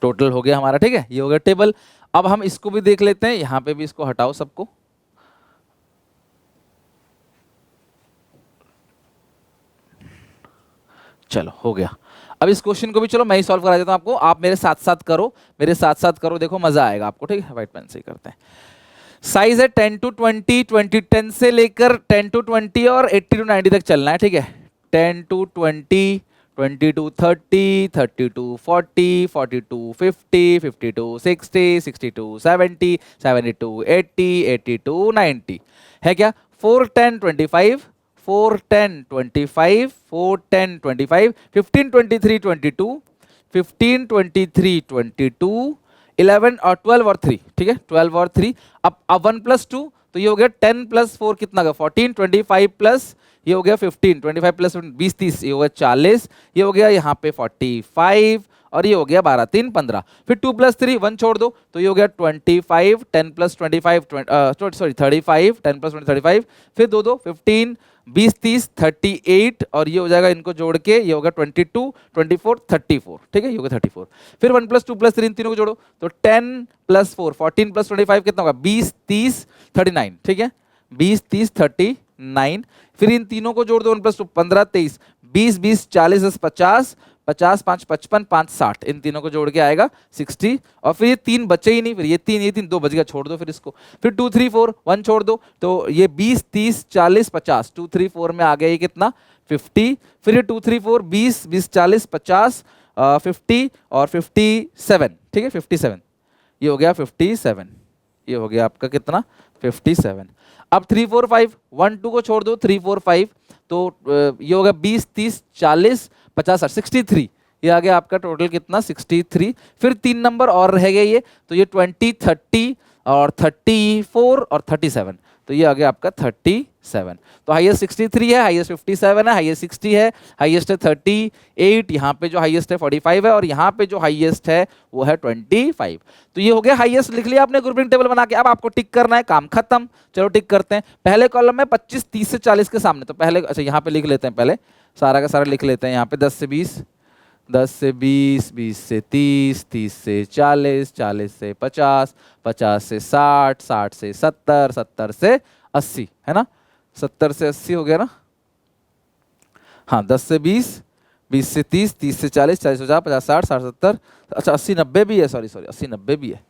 टोटल हो गया हमारा, ठीक है। ये हो गया टेबल। अब हम इसको भी देख लेते हैं, यहां पे भी इसको हटाओ सबको। चलो हो गया। अब इस क्वेश्चन को भी चलो मैं ही सॉल्व करा देता हूं आपको, आप मेरे साथ साथ करो, मेरे साथ साथ करो, देखो मजा आएगा आपको, ठीक है। व्हाइट पेन से ही करते हैं। साइज है 10 to 20, 20 10 से लेकर 10 to 20 और 80 to 90 तक चलना है, ठीक है। 10 to 20, 20 to 30, 30 to 40, 40 to 50, 50 to 60, 60 to 70, 70 to 80, 80 to 90 है क्या। 4 10 25, 4 10 25, 4 10 25, 15 23 22, 15 23 22, 11 और 12 और 3, ठीक है, 12 और 3। अब 1 + 2 तो ये हो गया 10 + 4 कितना का 14, 25 प्लस ये हो गया 15, 25 प्लस 20 30, ये हो गया 40, ये हो गया यहाँ पे 45 और ये हो गया 12 3 15। फिर 2 + 3 1 छोड़ दो तो ये हो गया 25, 10 + 25 सॉरी 35, 10 + 20 35, फिर 2 2 15 20 30 38 और ये हो जाएगा, इनको जोड़ के ये होगा 22 24 34, ठीक है, ये होगा 34। फिर 1 + 2 + 3 इन तीनों को जोड़ो तो 10 + 4 14 + 25 कितना होगा 20 30 39, ठीक है, 20 30 39। फिर इन तीनों को जोड़ दो 1 + 2 15 23 20 20 40 10 50 50 5 55 5 60, इन तीनों को जोड़ के आएगा 60। और फिर ये 3 बचे ही नहीं, फिर ये 3 2 बच गया, छोड़ दो फिर इसको। फिर 2 3 4 1 छोड़ दो तो ये 20 30 40 50, 2 3 4 में आ गया ये कितना 50। फिर ये 2 3 4 20 20 40 50 50 और 57, ठीक है 57, ये हो गया 57, ये हो गया आपका कितना 57। अब 3 4 5 1 2 को छोड़ दो 3 4 5 तो ये होगा 20 30 40 50 63, ये आ गया आपका टोटल कितना 63। फिर 3 नंबर और रह गए ये, तो ये 20 30 और 34 और 37, तो ये आ गया आपका 37। तो हाईएस्ट 63 है, हाईएस्ट 57 है, हाईएस्ट 60 है, हाईएस्ट है 38, यहाँ पे जो हाईएस्ट है 45 है और यहाँ पे जो हाईएस्ट है वो है 25। तो ये हो गया हाईएस्ट, लिख लिया आपने ग्रुपिंग टेबल बना के। अब आपको टिक करना है, काम खत्म। चलो टिक करते हैं। पहले कॉलम में 25 30 से 40 के सामने, तो पहले अच्छा यहाँ पे लिख लेते हैं, पहले सारा का सारा लिख लेते हैं। यहाँ पे 10 से 20, 10 से 20, 20 से 30, 30 से 40, 40 से 50, 50 से 60, 60 से 70, 70 से 80, है ना, 70 से 80 हो गया ना। हाँ 10 से 20, 20 से 30, 30 से 40, 40 से 50, 50 60, 60 70, अच्छा 80 90 भी है, सॉरी 80 90 भी है,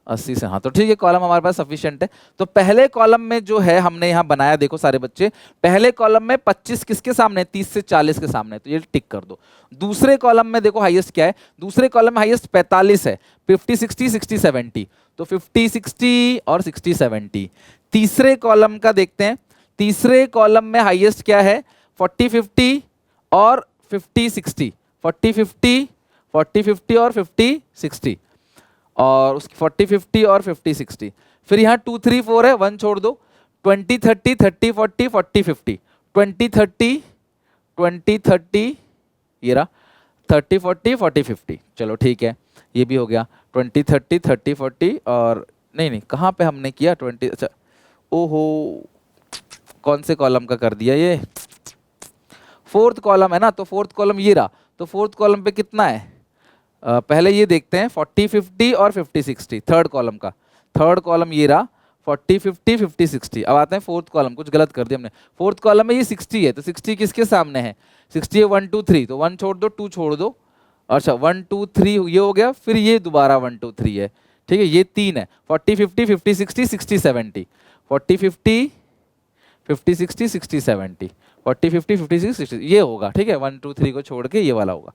80 से, हाँ तो ठीक है, कॉलम हमारे पास सफिशिएंट है। तो पहले कॉलम में जो है हमने यहाँ बनाया, देखो सारे बच्चे, पहले कॉलम में 25 किसके सामने 30 से 40 के सामने, तो ये टिक कर दो। दूसरे कॉलम में देखो हाईएस्ट क्या है, दूसरे कॉलम में हाईएस्ट 45 है, 50 60 60 70, तो 50 60 और 60 70। तीसरे कॉलम का देखते हैं, तीसरे कॉलम में हाईएस्ट क्या है 40 50 और 50 60, 40 50 40 50 और 50 60 और उसकी 40 50 और 50 60। फिर यहाँ 2 3 4 है, 1 छोड़ दो, 20 30 30 40 40 50, 20 30 20 30, ये रहा 30 40 40 50। चलो ठीक है, ये भी हो गया 20 30 30 40 और नहीं कहाँ पे हमने किया 20, अच्छा ओहो कौन से कॉलम का कर दिया ये, फोर्थ कॉलम है ना, तो फोर्थ कॉलम ये रहा, तो फोर्थ कॉलम पे कितना है पहले ये देखते हैं 40 50 और 50 60, थर्ड कॉलम का, थर्ड कॉलम ये रहा 40 50 50 60। अब आते हैं फोर्थ कॉलम, कुछ गलत कर दिया हमने, फोर्थ कॉलम में ये 60 है, तो 60 किसके सामने है 60 है 1 2 3, तो 1 छोड़ दो 2 छोड़ दो अच्छा 1 2 3 ये हो गया, फिर ये दोबारा 1 2 3 है, ठीक है, ये 3 है, 40 50 50 60 60 70, 40 50 50 60 60 70, 40 50 56 60, ये होगा, ठीक है, 1 2 3 को छोड़ के ये वाला होगा।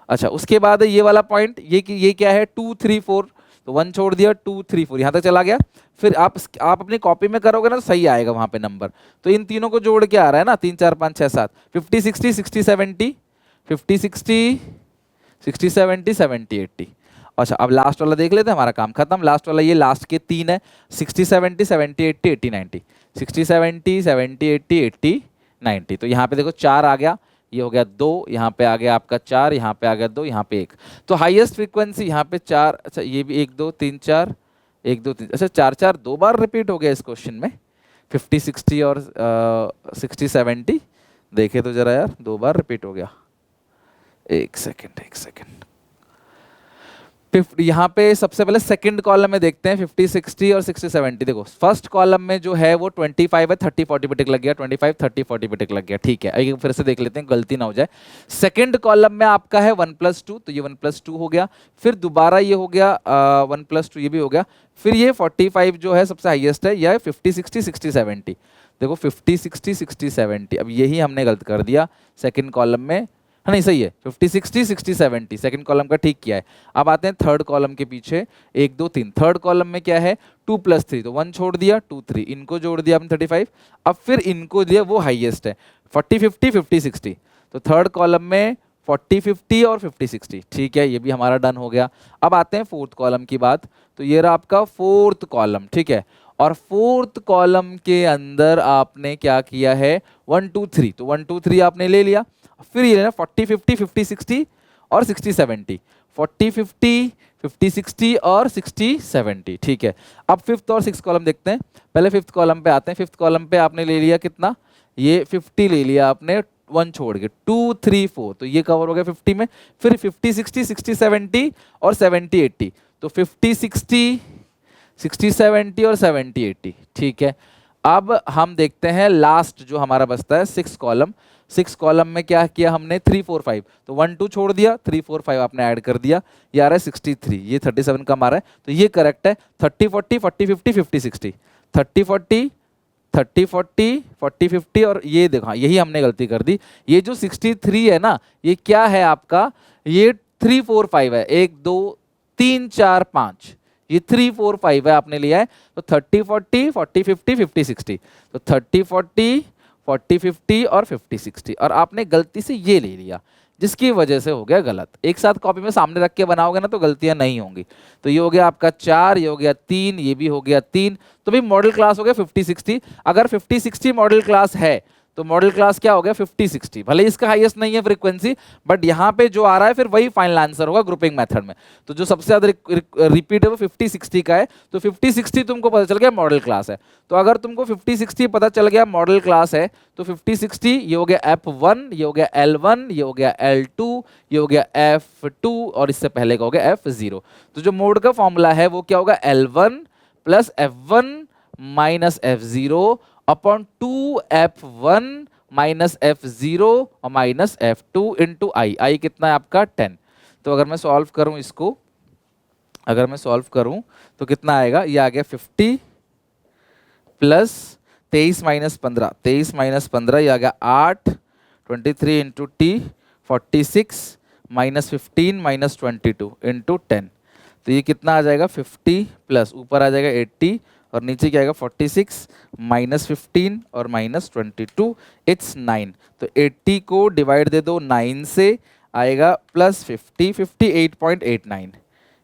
अच्छा उसके बाद ये वाला पॉइंट, ये क्या है 2 3 4, तो 1 छोड़ दिया, 2 3 4 यहाँ तक चला गया। फिर आप अपनी कॉपी में करोगे ना तो सही आएगा वहां पे नंबर, तो इन तीनों को जोड़ के आ रहा है ना 3 4 5 6 7, 50 60 60 70, 50 60 60 70 70 80। अच्छा अब लास्ट वाला देख लेते हैं, हमारा काम खत्म। लास्ट वाला ये लास्ट के 3 है, 60 70 70 80 80 90, 60 70 70 80 80 90। तो यहाँ पे देखो 4 आ गया, ये हो गया 2, यहाँ पे आ गया आपका 4, यहाँ पे आ गया 2, यहाँ पे 1। तो हाईएस्ट फ्रीक्वेंसी यहाँ पे 4, अच्छा ये भी 1 2 3 4, 1 2 3, अच्छा 4 4 दो बार रिपीट हो गया इस क्वेश्चन में, 50 60 और 60 70 देखे तो जरा यार, दो बार रिपीट हो गया। एक सेकेंड यहाँ पे सबसे पहले सेकंड कॉलम में देखते हैं 50 60 और 60 70। देखो फर्स्ट कॉलम में जो है वो 25 है, 30 40 पे टिक लग गया, 25 30 40 पे टिक लग गया, ठीक है। एक फिर से देख लेते हैं गलती ना हो जाए। सेकंड कॉलम में आपका है 1+2, तो ये 1+2 हो गया, फिर दोबारा ये हो गया 1+2, ये भी हो गया, फिर ये 45 जो है सबसे हाईएस्ट है, यह 50 60 60 70। देखो 50 60 60 70, अब यही हमने गलत कर दिया सेकंड कॉलम में, हाँ नहीं सही है, 50 60 60 70 सेकंड कॉलम का ठीक किया है। अब आते हैं थर्ड कॉलम के पीछे, 1 2 3, थर्ड कॉलम में क्या है 2 + 3, तो 1 छोड़ दिया 2 3, इनको जोड़ दिया हमने 35, अब फिर इनको दिया वो हाईएस्ट है 40 50 50 60, तो थर्ड कॉलम में 40 50 और 50 60, ठीक है, ये भी हमारा डन हो गया। अब आते हैं फोर्थ कॉलम की बात, तो ये रहा आपका फोर्थ कॉलम, ठीक है, और फोर्थ कॉलम के अंदर आपने क्या किया है 1 2 3, तो 1 2 3 आपने ले लिया, फिर ये लेना 40 50 50 60 और 60 70, 40 50 50 60 और 60 70, ठीक है। अब फिफ्थ और सिक्स कॉलम देखते हैं, पहले फिफ्थ कॉलम पे आते हैं। फिफ्थ कॉलम पे आपने ले लिया कितना, ये 50 ले लिया आपने, 1 छोड़ के 2 3 4, तो ये कवर हो गया 50 में। फिर 50 60 60 70 और 70 80, तो 50 60 60 70 और 70 80, ठीक है। अब हम देखते हैं लास्ट जो हमारा बचता है सिक्स कॉलम। सिक्स कॉलम में क्या किया हमने 3 4 5, तो 1 2 छोड़ दिया, 3 4 5 आपने ऐड कर दिया, ये आ रहा है 63, ये 37 कम आ रहा है, तो ये करेक्ट है। 30 40 40 50 50 60, 30 40 30 40 40 50, और ये देखो यही हमने गलती कर दी, ये जो 63 है ना, ये क्या है आपका, ये 3 4 5 है, 1 2 3 4 5, ये 3 4 5 है आपने लिया है, तो 30 40 40 50 50 60, तो 30 40 40 50 और 50 60, और आपने गलती से ये ले लिया जिसकी वजह से हो गया गलत। एक साथ कॉपी में सामने रख के बनाओगे ना तो गलतियां नहीं होंगी। तो ये हो गया आपका 4, ये हो गया 3, ये भी हो गया 3, तो भाई मॉडल क्लास हो गया 50 60। अगर 50 60 मॉडल क्लास है तो मॉडल क्लास क्या हो गया 50 60, भले इसका हाईएस्ट नहीं है फ्रीक्वेंसी, बट यहाँ पे जो आ रहा है फिर वही फाइनल आंसर होगा ग्रुपिंग मेथड में। तो जो सबसे ज्यादा रिपीट है वो 50 60 का है, तो 50 60 तुमको पता चल गया मॉडल क्लास है। तो अगर तुमको 50 60 पता चल गया मॉडल क्लास है, तो 50 60 ये हो गया F1, ये हो गया L1, ये हो गया L2, ये हो गया F2, और इससे पहले का हो गया F0। तो जो मोड का फॉर्मूला है वो क्या होगा, L1 + F1 - F0 upon 2F1 - F0 और -F2 इंटू आई कितना है आपका 10। तो अगर मैं सॉल्व करूं इसको, अगर मैं सॉल्व करूं तो कितना आएगा, ये आ गया 50 प्लस 23 - 15, 23 - 15 ये आ गया 8, 23 इंटू T 46 -15 -22 इंटू 10, तो ये कितना आ जाएगा 50 प्लस ऊपर आ जाएगा 80 और नीचे क्या आएगा 46 -15 और -22, इट्स 9। तो 80 को डिवाइड दे दो 9 से, आएगा प्लस 50 58.89,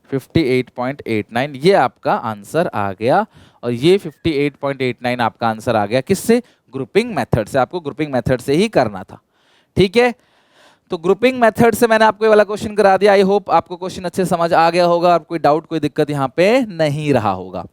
58.89 ये आपका आंसर आ गया। और ये 58.89 आपका आंसर आ गया किससे, ग्रुपिंग मेथड से। आपको ग्रुपिंग मेथड से ही करना था, ठीक है। तो ग्रुपिंग मेथड से मैंने आपको ये वाला क्वेश्चन करा दिया। आई होप आपको क्वेश्चन अच्छे समझ आ गया होगा और कोई डाउट कोई दिक्कत यहाँ पे नहीं रहा होगा।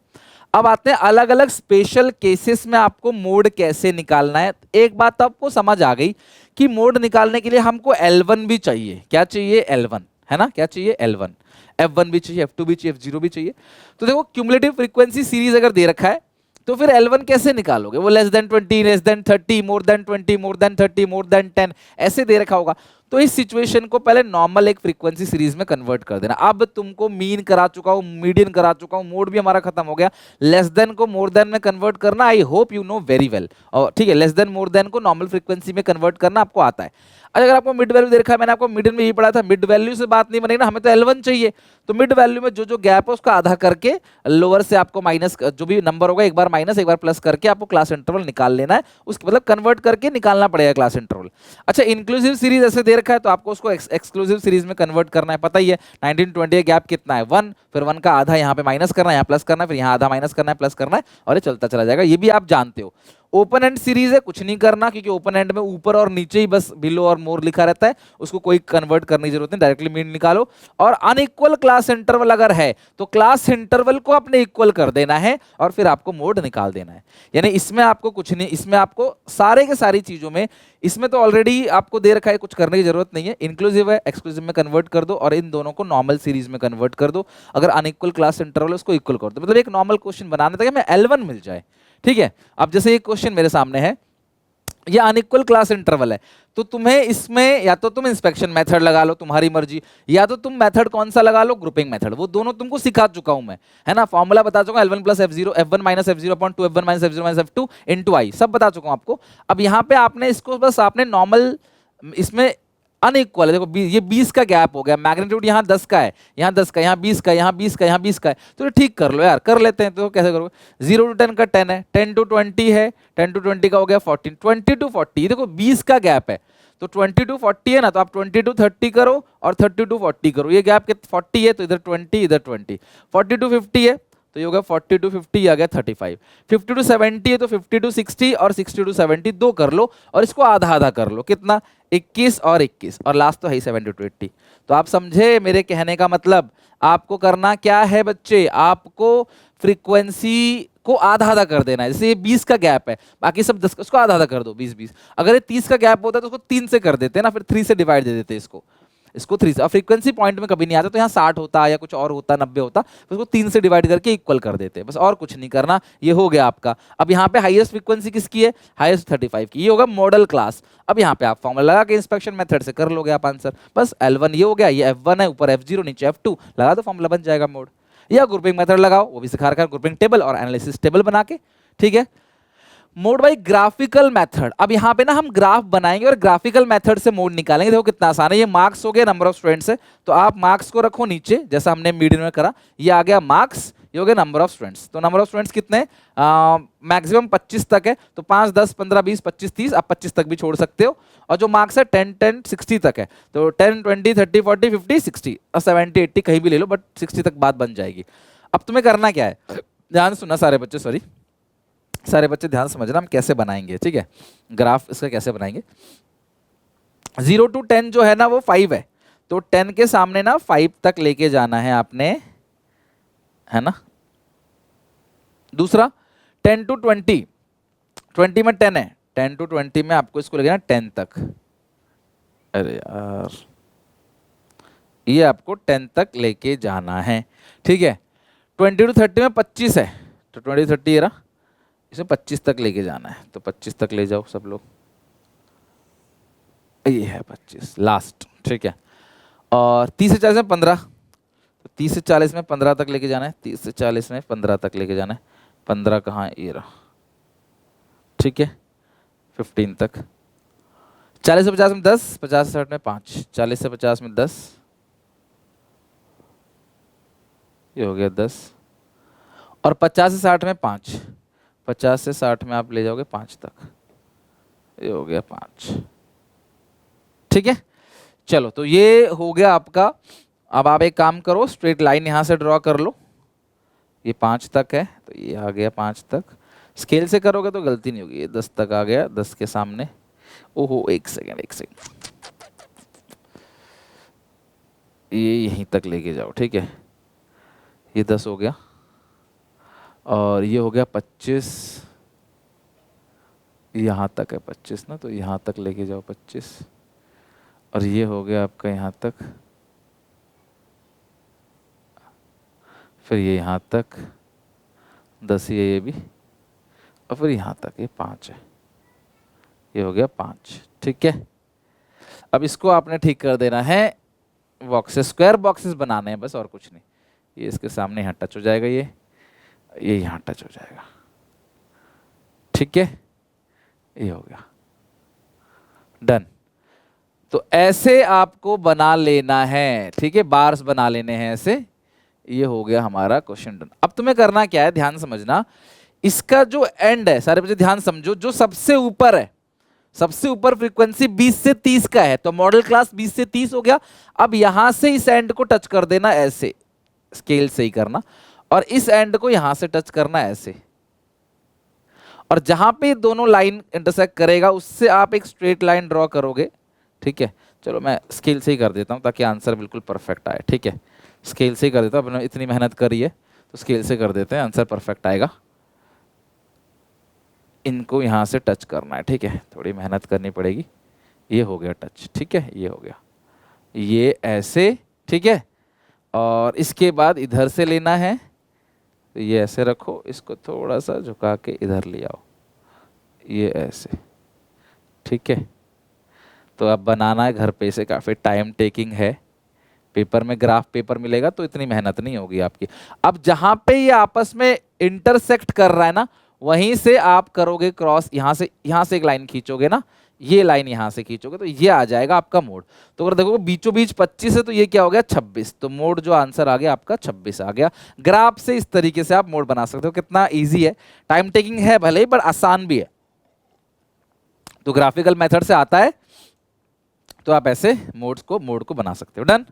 अब आते हैं अलग अलग स्पेशल केसेस में आपको मोड कैसे निकालना है। एक बात तो आपको समझ आ गई कि मोड निकालने के लिए हमको L1 भी चाहिए। क्या चाहिए, L1 है ना, क्या चाहिए L1, F1 भी चाहिए, F2 भी चाहिए, F0 भी चाहिए। तो देखो क्यूमुलेटिव फ्रीक्वेंसी सीरीज अगर दे रखा है तो फिर L1 कैसे निकालोगे, वो less than 20, less than 30, more than 20, more than 30, more than 10 ऐसे दे रखा होगा। तो इस सिचुएशन को पहले नॉर्मल एक फ्रीक्वेंसी सीरीज में कन्वर्ट कर देना। अब तुमको मीन करा चुका हूं, मीडियन करा चुका हूं, मोड भी हमारा खत्म हो गया। लेस देन को मोर देन में कन्वर्ट करना I hope you know very well. और ठीक है, लेस देन मोर देन को नॉर्मल फ्रीक्वेंसी में कन्वर्ट करना आपको आता है। अगर आपको मिड वैल्यू दे रखा है, मैंने आपको मिडियन में यही पढ़ा था, मिड वैल्यू से बात नहीं बनेगी ना, हमें तो L1 चाहिए। तो मिड वैल्यू में जो जो गैप है उसका आधा करके लोअर से आपको माइनस, जो भी नंबर होगा एक बार माइनस एक बार प्लस करके आपको क्लास इंटरवल निकाल लेना है, उसके मतलब कन्वर्ट करके निकालना पड़ेगा क्लास इंटरवल। अच्छा, इंक्लूसिव सीरीज ऐसे दे रखा है तो आपको उसको एक्सक्लूसिव सीरीज में कन्वर्ट करना है, पता ही है 1920 गैप कितना है 1, फिर 1 का आधा यहाँ पे माइनस करना है, यहाँ प्लस करना है, फिर यहाँ आधा माइनस करना है, प्लस करना है, और ये चलता चला जाएगा, ये भी आप जानते हो। ओपन एंड सीरीज है, कुछ नहीं करना, क्योंकि ओपन एंड में ऊपर और नीचे ही बस बिलो और मोर लिखा रहता है, उसको कोई कन्वर्ट करने की जरूरत नहीं, डायरेक्टली मीन निकालो। और अनइक्वल क्लास इंटरवल अगर है तो क्लास इंटरवल को आपने इक्वल कर देना है और फिर आपको मोड निकाल देना है। यानी इसमें आपको कुछ नहीं, इसमें आपको सारे के सारी चीजों में, इसमें तो ऑलरेडी आपको दे रखा है, कुछ करने की जरूरत नहीं है। इंक्लूसिव है, एक्सक्लूसिव में कन्वर्ट कर दो और इन दोनों को नॉर्मल सीरीज में कन्वर्ट कर दो। अगर अनइक्वल क्लास इंटरवल है उसको इक्वल कर दो, मतलब एक नॉर्मल क्वेश्चन बनाने तक हमें L1 मिल जाए। ठीक है, अब जैसे एक क्वेश्चन मेरे सामने है, ये अनइक्वल क्लास इंटरवल है, तो तुम्हें इसमें या तो तुम इंस्पेक्शन मेथड लगा लो, तुम्हारी मर्जी, या तो तुम मेथड कौन सा लगा लो, ग्रुपिंग मेथड, वो दोनों तुमको सिखा चुका हूं मैं, है ना। फॉर्मूला बता चुका हूं, L1 plus F0, F1 minus F0 upon 2, F1 minus F0 minus F2 into i, सब बता चुका हूं आपको। अब यहाँ पे आपने इसको बस आपने नॉर्मल, इसमें अनइक्वल है, देखो ये 20 का गैप हो गया, मैग्नीट्यूड यहाँ 10 का है, यहाँ 10 का, यहाँ 20 का, यहाँ 20 का, यहाँ 20 का है, तो ये ठीक कर लो यार, कर लेते हैं। तो कैसे करोगे, 0 टू 10 का 10 है, 10 टू 20 है, 10 टू 20 का हो गया 14, 20 टू 40, देखो 20 का गैप है, तो 20 टू 40 है ना, तो आप 20 टू 30 करो और 30 टू 40 करो, ये गैप 40 है तो इधर 20 इधर 20, 40 टू 50 है तो ये होगा 40 टू 50, आ गया 35, 50 टू 70 है तो 50 टू 60 और 60 टू 70 दो कर लो और इसको आधा आधा कर लो, कितना 21 और 21, और लास्ट तो है 70 टू 80। तो आप समझे मेरे कहने का मतलब, आपको करना क्या है बच्चे, आपको फ्रीक्वेंसी को आधा आधा कर देना है। जैसे ये 20 का गैप है, बाकी सब 10, उसको आधा आधा कर दो, 20-20। अगर ये 30 का गैप होता है तो उसको 3 से कर देते हैं ना, फिर 3 से डिवाइड दे देते इसको 3 से। अब फ्रीक्वेंसी पॉइंट में कभी नहीं आता, तो यहाँ 60 होता या कुछ और होता, 90 होता, तो उसको 3 से डिवाइड करके इक्वल कर देते हैं, बस और कुछ नहीं करना। ये हो गया आपका। अब यहाँ पे हाईएस्ट फ्रीक्वेंसी किसकी है, हाईएस्ट 35 की, ये होगा मॉडल क्लास। अब यहाँ पे आप फॉर्मूला लगा के इंस्पेक्शन मेथड से कर लोगे आप आंसर, बस L1 ये हो गया, ये F1 है, ऊपर F0 नीचे F2 लगा दो, फॉर्मूला बन जाएगा मोड। या ग्रुपिंग मेथड लगाओ, वो भी सिखा रखा है, ग्रुपिंग टेबल और एनालिसिस टेबल बना के, ठीक है। मोड बाई ग्राफिकल मेथड, अब यहाँ पे ना हम ग्राफ बनाएंगे और ग्राफिकल मेथड से मोड निकालेंगे। देखो कितना आसान है, ये मार्क्स हो गया, नंबर ऑफ स्टूडेंट्स है, तो आप मार्क्स को रखो नीचे जैसा हमने मीडियन में करा, ये आ गया मार्क्स, ये हो गया नंबर ऑफ स्टूडेंट्स। तो नंबर ऑफ स्टूडेंट्स कितने, मैक्सिमम 25 तक है, तो 5 10 15 20 25 30, आप 25 तक भी छोड़ सकते हो। और जो मार्क्स है 10 10 60 तक है, तो 10 20 30 40 50 60 और 70 80 कहीं भी ले लो, बट 60 तक बात बन जाएगी। अब तुम्हें करना क्या है, ध्यान सुनना सारे बच्चे, सॉरी सारे बच्चे ध्यान समझना, हम कैसे बनाएंगे, ठीक है, ग्राफ इसका कैसे बनाएंगे। 0 टू 10 जो है ना वो 5 है, तो 10 के सामने ना 5 तक लेके जाना है आपने, है ना। दूसरा 10 टू 20, 20 में 10 है, 10 टू 20 में आपको इसको लेके ना 10 तक, अरे यार ये आपको 10 तक लेके जाना है, ठीक है। 20 टू 30 में 25 है, तो 20 30 ये रहा, इसे 25 तक लेके जाना है, तो 25 तक ले जाओ सब लोग, ये है 25 लास्ट, ठीक है। और 30 से 40 में 15, तो 30 से 40 में 15 तक लेके जाना है, 30 से 40 में 15 तक लेके जाना है, 15 कहाँ है, ये रहा, ठीक है। 15 तक, 40 से 50 में 10, 50 से 60 में 5, 40 से 50 में 10, ये हो गया 10, और 50 से 60 में 5, 50 से 60 में आप ले जाओगे 5 तक, ये हो गया 5, ठीक है। चलो तो ये हो गया आपका। अब आप एक काम करो, स्ट्रेट लाइन यहां से ड्रॉ कर लो, ये 5 तक है तो ये आ गया 5 तक, स्केल से करोगे तो गलती नहीं होगी, ये 10 तक आ गया, 10 के सामने, ओहो एक सेकेंड, ये यहीं तक लेके जाओ, ठीक है, ये 10 हो गया, और ये हो गया 25, यहाँ तक है 25 ना, तो यहाँ तक लेके जाओ 25, और ये हो गया आपका यहाँ तक, फिर ये यहाँ तक 10 ही है ये भी, और फिर यहाँ तक ये 5 है, ये हो गया 5, ठीक है। अब इसको आपने ठीक कर देना है, बॉक्सेस स्क्वायर बॉक्सेस बनाने हैं बस, और कुछ नहीं। ये इसके सामने यहाँ टच हो जाएगा, ये यहाँ टच हो जाएगा, ठीक है, ये हो गया डन। तो ऐसे आपको बना लेना है, ठीक है, बार्स बना लेने हैं ऐसे। ये हो गया हमारा क्वेश्चन डन। अब तुम्हें करना क्या है, ध्यान समझना, इसका जो एंड है, सारे बच्चे ध्यान समझो, जो सबसे ऊपर है, सबसे ऊपर फ्रीक्वेंसी 20 से 30 का है, तो मॉडल क्लास 20 से 30 हो गया। अब यहां से इस एंड को टच कर देना ऐसे, स्केल से ही करना, और इस एंड को यहां से टच करना ऐसे, और जहां पे दोनों लाइन इंटरसेक्ट करेगा उससे आप एक स्ट्रेट लाइन ड्रॉ करोगे, ठीक है। चलो मैं स्केल से ही कर देता हूं ताकि आंसर बिल्कुल परफेक्ट आए, ठीक है, स्केल से ही कर देता हूं, अपने इतनी मेहनत करी है तो स्केल से कर देते हैं, आंसर परफेक्ट आएगा। इनको यहां से टच करना है, ठीक है, थोड़ी मेहनत करनी पड़ेगी। ये हो गया टच, ठीक है, ये हो गया, ये ऐसे, ठीक है, और इसके बाद इधर से लेना है, तो ये ऐसे रखो, इसको थोड़ा सा झुका के इधर ले आओ, ये ऐसे, ठीक है। तो अब बनाना है घर पे, इसे काफ़ी टाइम टेकिंग है, पेपर में ग्राफ पेपर मिलेगा तो इतनी मेहनत नहीं होगी आपकी। अब जहां पे ये आपस में इंटरसेक्ट कर रहा है ना, वहीं से आप करोगे क्रॉस, यहां से एक लाइन खींचोगे ना, ये लाइन यहां से खींचोगे तो ये आ जाएगा आपका मोड। तो अगर देखो बीचों बीच 25 है तो ये क्या हो गया 26, तो मोड जो आंसर आ गया आपका 26 आ गया। ग्राफ से इस तरीके से आप मोड बना सकते हो, कितना ईजी है, टाइम टेकिंग है भले ही पर आसान भी है। तो ग्राफिकल मेथड से आता है तो आप ऐसे मोड को बना सकते हो। डन,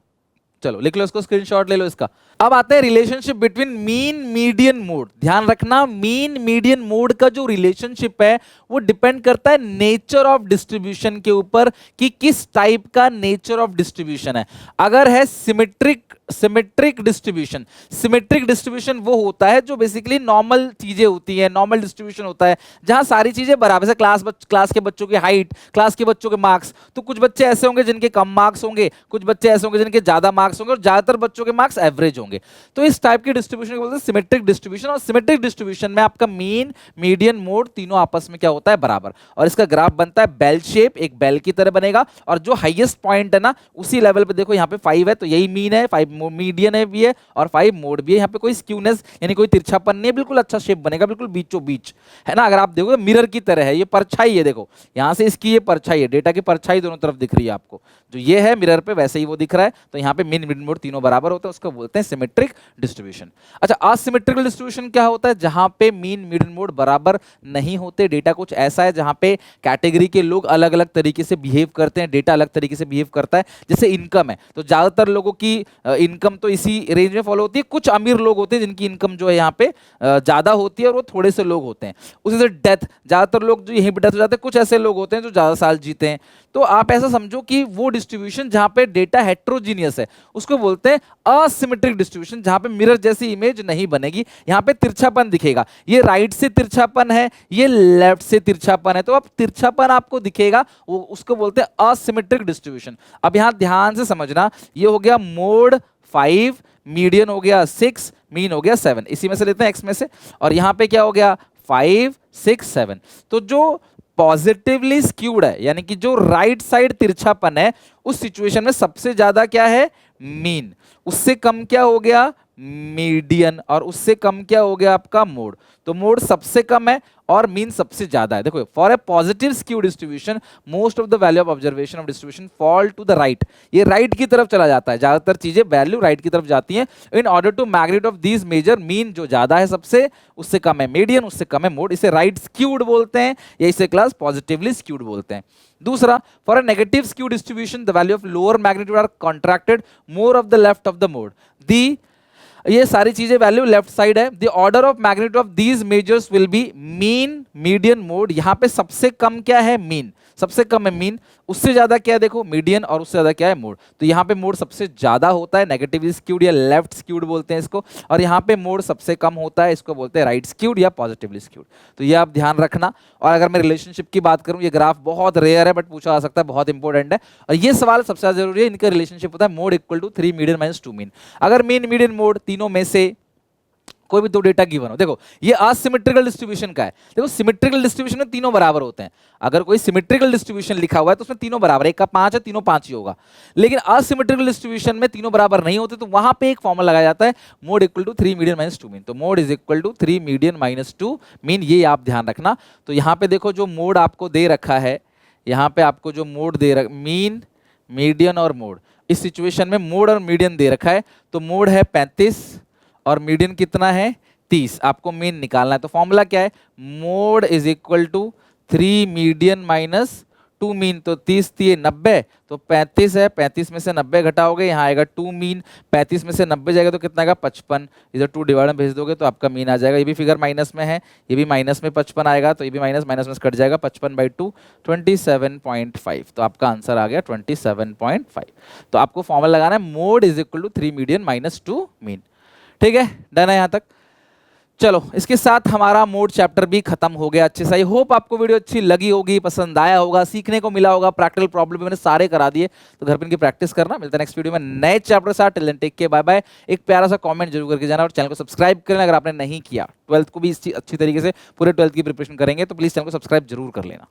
चलो लिख लो इसको, स्क्रीनशॉट ले लो इसका। अब आते हैं relationship between mean median mode. ध्यान रखना, मीन मीडियन मोड का जो रिलेशनशिप है वो डिपेंड करता है नेचर ऑफ डिस्ट्रीब्यूशन के ऊपर, कि किस टाइप का नेचर ऑफ डिस्ट्रीब्यूशन है। अगर है सिमेट्रिक डिस्ट्रीब्यूशन, सिमेट्रिक डिस्ट्रीब्यूशन वो होता है जो बेसिकली नॉर्मल चीजें होती है, नॉर्मल डिस्ट्रीब्यूशन होता है जहां सारी चीजें बराबर है, क्लास के बच्चों की हाइट, क्लास के बच्चों के मार्क्स, तो कुछ बच्चे ऐसे होंगे जिनके कम मार्क्स होंगे, कुछ बच्चे ऐसे होंगे जिनके ज्यादा मार्क्स होंगे, और ज्यादातर बच्चों के मार्क्स एवरेज होंगे। तो इस टाइप की डिस्ट्रीब्यूशन को बोलते हैं सिमेट्रिक डिस्ट्रीब्यूशन। और सिमेट्रिक डिस्ट्रीब्यूशन में आपका मीन मीडियन मोड तीनों आपस में क्या होता है बराबर, और इसका ग्राफ बनता है बेल शेप, एक बेल की तरह बनेगा, और जो हाईएस्ट पॉइंट है ना उसी लेवल पे देखो, यहाँ पे 5 है तो यही मीन है, 5 मीडियन है भी है, और 5 मोड भी है। यहाँ पे कोई स्क्यूनेस यानी कोई तिरछापन नहीं है, बिल्कुल अच्छा शेप बनेगा, बिल्कुल बीचों बीच है ना। अगर आप देखो मिरर की तरह है, ये परछाई है, देखो यहाँ से इसकी ये परछाई है, डेटा की परछाई दोनों तरफ दिख रही है आपको, जो ये है मिरर पे वैसे ही वो दिख रहा है। तो यहाँ पे मीन मीडियन मोड तीनों बराबर होता है, उसको बोलते हैं सिमेट्रिक डिस्ट्रीब्यूशन। अच्छा, असिमेट्रिकल डिस्ट्रीब्यूशन क्या होता है, जहां पे मीन मीडियन मोड बराबर नहीं होते। डेटा कुछ ऐसा है जहां पे कैटेगरी के लोग अलग अलग तरीके से बिहेव करते हैं, डेटा अलग तरीके से बिहेव करता है। जैसे इनकम है तो ज्यादातर लोगों की इनकम तो इसी रेंज में फॉलो होती है, कुछ अमीर लोग होते हैं जिनकी इनकम जो है यहाँ पे ज्यादा होती है, और वो थोड़े से लोग होते हैं। उसी से डेथ, ज्यादातर लोग जो यहीं पर डेथ हो जाते हैं, कुछ ऐसे लोग होते हैं जो ज्यादा साल जीते हैं। तो आप ऐसा समझो कि वो डिस्ट्रीब्यूशन जहां पे डेटा हेट्रोजीनियस है उसको बोलते हैं असिमेट्रिक डिस्ट्रीब्यूशन, जहां पे मिरर जैसी इमेज नहीं बनेगी, यहां पे तिरछापन दिखेगा। ये राइट से तिरछापन है, ये लेफ्ट से तिरछापन है, तो अब तिरछापन आपको दिखेगा, वो उसको बोलते हैं असिमेट्रिक डिस्ट्रीब्यूशन। अब यहां ध्यान से समझना, ये हो गया मोड 5, मीडियन हो गया 6, मीन हो गया 7, इसी में से लेते हैं x में से, और यहां पे क्या हो गया 5, 6, 7। तो जो पॉजिटिवली स्क्यूड है यानी कि जो राइट साइड तिरछापन है, उस सिचुएशन में सबसे ज्यादा क्या है मीन, उससे कम क्या हो गया मीडियन, और उससे कम क्या हो गया आपका मोड। तो मोड सबसे कम है और मीन सबसे ज्यादा है। देखो, for a positive skew distribution most of the value of observation of distribution fall to the right, ये राइट की तरफ चला जाता है, ज्यादातर चीजें वैल्यू राइट की तरफ जाती हैं। In order to magnitude of these measure, mean जो ज्यादा है सबसे, उससे कम है मीडियन, उससे कम है मोड, इसे राइट स्क्यूड बोलते हैं, या इसे क्लास पॉजिटिवली स्क्यूड बोलते हैं। दूसरा, for a negative skew distribution the value of lower magnitude are contracted more of the left of the mode. दी ये सारी चीजें वैल्यू लेफ्ट साइड है। The order of magnitude of these measures will be mean median mode. यहां पे सबसे कम क्या है मीन, सबसे कम है मीन, उससे ज्यादा क्या है देखो मीडियन, और उससे ज्यादा क्या है मोड। तो यहाँ पे मोड सबसे ज्यादा होता है, नेगेटिवली स्क्यूड या लेफ्ट स्क्यूड बोलते हैं इसको, और यहाँ पे मोड सबसे कम होता है, इसको बोलते हैं राइट स्क्यूड या पॉजिटिवली स्क्यूड। तो ये आप ध्यान रखना। और अगर मैं रिलेशनशिप की बात करूं, ये ग्राफ बहुत रेयर है बट पूछा जा सकता है, बहुत इंपॉर्टेंट है, और ये सवाल सबसे ज्यादा जरूरी है। इनका रिलेशनशिप होता है mode equal to 3 median minus 2 mean. अगर मीन मीडियन मोड तीनों में से कोई भी दो डेटा गिवन हो, देखो ये असिमेट्रिकल डिस्ट्रीब्यूशन का है। देखो सिमेट्रिकल डिस्ट्रीब्यूशन में तीनों बराबर होते हैं। अगर कोई सिमेट्रिकल डिस्ट्रीब्यूशन लिखा हुआ है तो उसमें तीनों बराबर है, एक का 5 है, तीनों 5 ही होगा। लेकिन असिमेट्रिकल डिस्ट्रीब्यूशन में तीनों बराबर नहीं होते, तो वहां पे एक फॉर्मूला लगाया जाता है, mode equal to 3 median minus 2 mean. तो mode is equal to 3 median minus 2 mean, ये आप ध्यान रखना। तो यहाँ पे देखो जो मोड आपको दे रखा है, यहाँ पे आपको जो मोड दे रखा, मीन, मीडियन और मोड, इस सिचुएशन में मोड और मीडियन दे रखा है। तो मोड है 35 और मीडियन कितना है 30, आपको मीन निकालना है। तो फॉर्मूला क्या है, mode is equal to 3 median minus 2 mean. तो 30 दिए 90, तो 35 है, 35 में से 90 घटाओगे, यहाँ आएगा 2 मीन, 35 में से 90 जाएगा तो कितना आएगा 55, इधर 2 डिवाइड में भेज दोगे तो आपका मीन आ जाएगा। ये भी फिगर माइनस में है, ये भी माइनस में 55 आएगा, तो ये भी माइनस माइनस में कट जाएगा, 55/2 27.5। तो आपका आंसर आ गया 27.5। तो आपको फॉर्मूला लगाना है, mode is equal to 3 median minus 2 mean. ठीक है, डन है यहाँ तक। चलो इसके साथ हमारा मोड चैप्टर भी खत्म हो गया अच्छे से। आई होप आपको वीडियो अच्छी लगी होगी, पसंद आया होगा, सीखने को मिला होगा। प्रैक्टिकल प्रॉब्लम मैंने सारे करा दिए, तो घर पे इनकी प्रैक्टिस करना। मिलता है नेक्स्ट वीडियो में नए चैप्टर के साथ। Till then take care, bye bye. एक प्यारा सा कमेंट जरूर करके जाना और चैनल को सब्सक्राइब करना अगर आपने नहीं किया। 12th को भी अच्छी तरीके से पूरे 12th की प्रिपरेशन करेंगे तो प्लीज चैनल को सब्सक्राइब जरूर कर लेना।